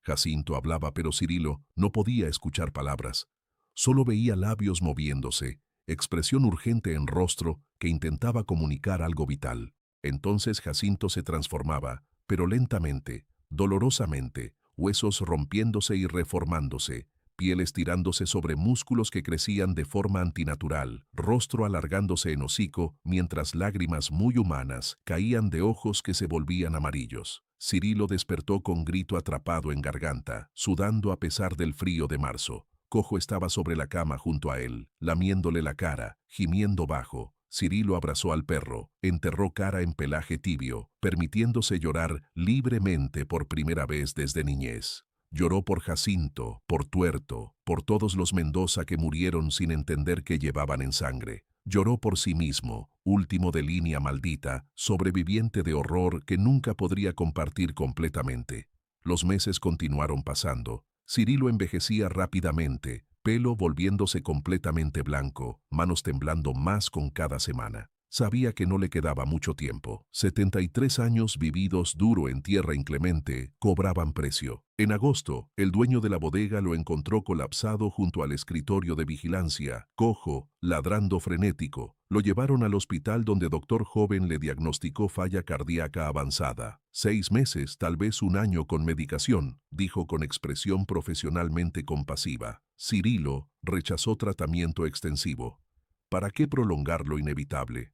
Jacinto hablaba, pero Cirilo no podía escuchar palabras. Solo veía labios moviéndose, expresión urgente en rostro que intentaba comunicar algo vital. Entonces Jacinto se transformaba, pero lentamente, dolorosamente, huesos rompiéndose y reformándose, piel estirándose sobre músculos que crecían de forma antinatural, rostro alargándose en hocico, mientras lágrimas muy humanas caían de ojos que se volvían amarillos. Cirilo despertó con grito atrapado en garganta, sudando a pesar del frío de marzo. Cojo estaba sobre la cama junto a él, lamiéndole la cara, gimiendo bajo. Cirilo abrazó al perro, enterró cara en pelaje tibio, permitiéndose llorar libremente por primera vez desde niñez. Lloró por Jacinto, por Tuerto, por todos los Mendoza que murieron sin entender qué llevaban en sangre. Lloró por sí mismo, último de línea maldita, sobreviviente de horror que nunca podría compartir completamente. Los meses continuaron pasando. Cirilo envejecía rápidamente, pelo volviéndose completamente blanco, manos temblando más con cada semana. Sabía que no le quedaba mucho tiempo. 73 años vividos duro en tierra inclemente cobraban precio. En agosto, el dueño de la bodega lo encontró colapsado junto al escritorio de vigilancia, cojo, ladrando frenético. Lo llevaron al hospital donde doctor joven le diagnosticó falla cardíaca avanzada. 6 meses, tal vez un año con medicación, dijo con expresión profesionalmente compasiva. Cirilo rechazó tratamiento extensivo. ¿Para qué prolongar lo inevitable?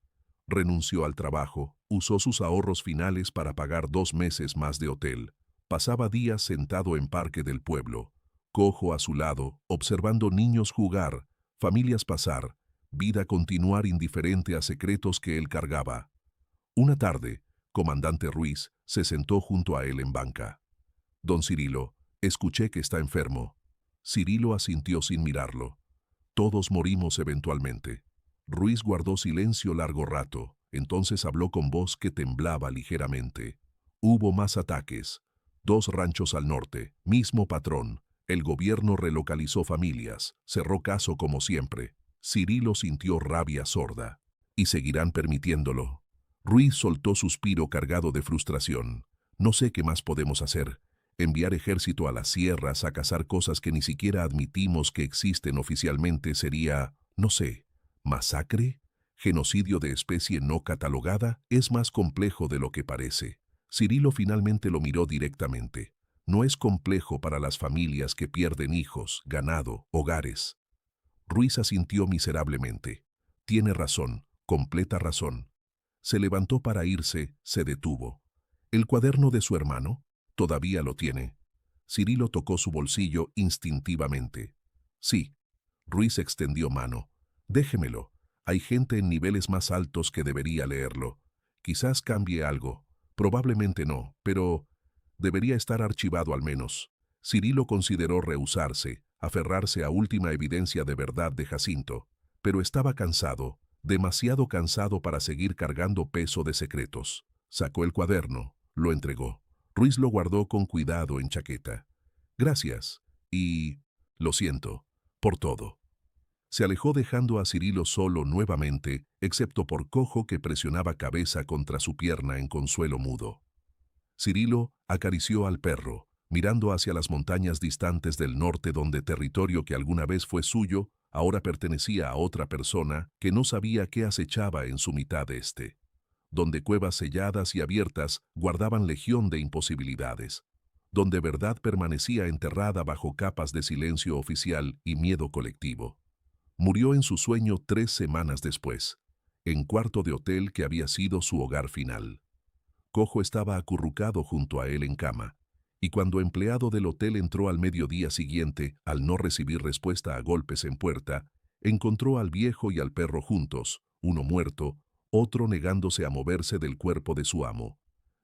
Renunció al trabajo, usó sus ahorros finales para pagar 2 meses más de hotel. Pasaba días sentado en parque del pueblo, cojo a su lado, observando niños jugar, familias pasar, vida continuar indiferente a secretos que él cargaba. Una tarde, comandante Ruiz se sentó junto a él en banca. Don Cirilo, escuché que está enfermo. Cirilo asintió sin mirarlo. Todos morimos eventualmente. Ruiz guardó silencio largo rato, entonces habló con voz que temblaba ligeramente. Hubo más ataques. 2 ranchos al norte, mismo patrón. El gobierno relocalizó familias, cerró caso como siempre. Cirilo sintió rabia sorda. ¿Y seguirán permitiéndolo? Ruiz soltó suspiro cargado de frustración. No sé qué más podemos hacer. Enviar ejército a las sierras a cazar cosas que ni siquiera admitimos que existen oficialmente sería, no sé, ¿masacre? ¿Genocidio de especie no catalogada? Es más complejo de lo que parece. Cirilo finalmente lo miró directamente. No es complejo para las familias que pierden hijos, ganado, hogares. Ruiz asintió miserablemente. Tiene razón, completa razón. Se levantó para irse, se detuvo. ¿El cuaderno de su hermano? Todavía lo tiene. Cirilo tocó su bolsillo instintivamente. Sí. Ruiz extendió mano. Déjemelo. Hay gente en niveles más altos que debería leerlo. Quizás cambie algo. Probablemente no, pero debería estar archivado al menos. Cirilo consideró rehusarse, aferrarse a última evidencia de verdad de Jacinto, pero estaba cansado, demasiado cansado para seguir cargando peso de secretos. Sacó el cuaderno, lo entregó. Ruiz lo guardó con cuidado en chaqueta. Gracias, y lo siento, por todo. Se alejó dejando a Cirilo solo nuevamente, excepto por Cojo que presionaba cabeza contra su pierna en consuelo mudo. Cirilo acarició al perro, mirando hacia las montañas distantes del norte donde territorio que alguna vez fue suyo, ahora pertenecía a otra persona que no sabía qué acechaba en su mitad este. Donde cuevas selladas y abiertas guardaban legión de imposibilidades, donde verdad permanecía enterrada bajo capas de silencio oficial y miedo colectivo. Murió en su sueño 3 semanas después, en cuarto de hotel que había sido su hogar final. Cojo estaba acurrucado junto a él en cama, y cuando empleado del hotel entró al mediodía siguiente, al no recibir respuesta a golpes en puerta, encontró al viejo y al perro juntos, uno muerto, otro negándose a moverse del cuerpo de su amo.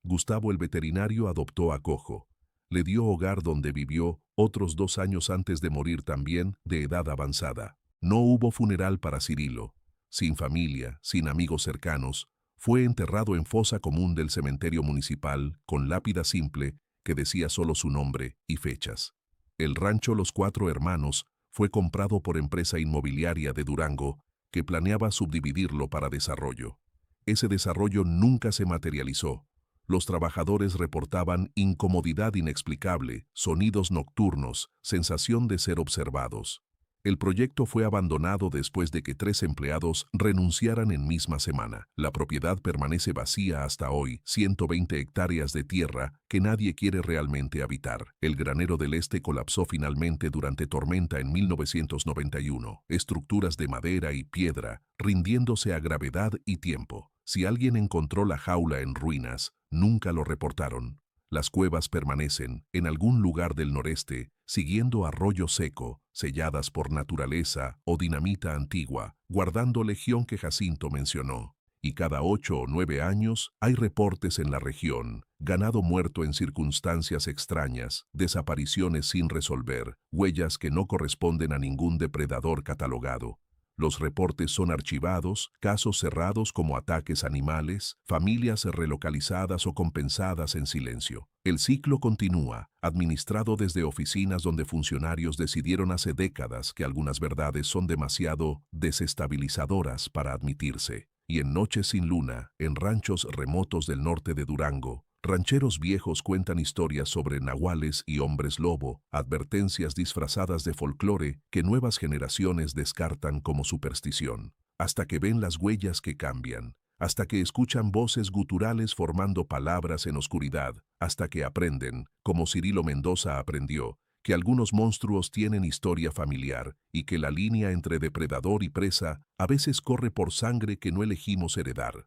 Gustavo el veterinario adoptó a Cojo. Le dio hogar donde vivió otros 2 años antes de morir también, de edad avanzada. No hubo funeral para Cirilo. Sin familia, sin amigos cercanos, fue enterrado en fosa común del cementerio municipal, con lápida simple que decía solo su nombre y fechas. El rancho Los Cuatro Hermanos fue comprado por empresa inmobiliaria de Durango, que planeaba subdividirlo para desarrollo. Ese desarrollo nunca se materializó. Los trabajadores reportaban incomodidad inexplicable, sonidos nocturnos, sensación de ser observados. El proyecto fue abandonado después de que 3 empleados renunciaran en misma semana. La propiedad permanece vacía hasta hoy, 120 hectáreas de tierra que nadie quiere realmente habitar. El granero del este colapsó finalmente durante tormenta en 1991. Estructuras de madera y piedra, rindiéndose a gravedad y tiempo. Si alguien encontró la jaula en ruinas, nunca lo reportaron. Las cuevas permanecen, en algún lugar del noreste, siguiendo arroyo seco, selladas por naturaleza o dinamita antigua, guardando legión que Jacinto mencionó. Y cada 8 o 9 años hay reportes en la región, ganado muerto en circunstancias extrañas, desapariciones sin resolver, huellas que no corresponden a ningún depredador catalogado. Los reportes son archivados, casos cerrados como ataques animales, familias relocalizadas o compensadas en silencio. El ciclo continúa, administrado desde oficinas donde funcionarios decidieron hace décadas que algunas verdades son demasiado desestabilizadoras para admitirse. Y en noches sin luna, en ranchos remotos del norte de Durango, rancheros viejos cuentan historias sobre nahuales y hombres lobo, advertencias disfrazadas de folclore que nuevas generaciones descartan como superstición, hasta que ven las huellas que cambian, hasta que escuchan voces guturales formando palabras en oscuridad, hasta que aprenden, como Cirilo Mendoza aprendió, que algunos monstruos tienen historia familiar y que la línea entre depredador y presa a veces corre por sangre que no elegimos heredar.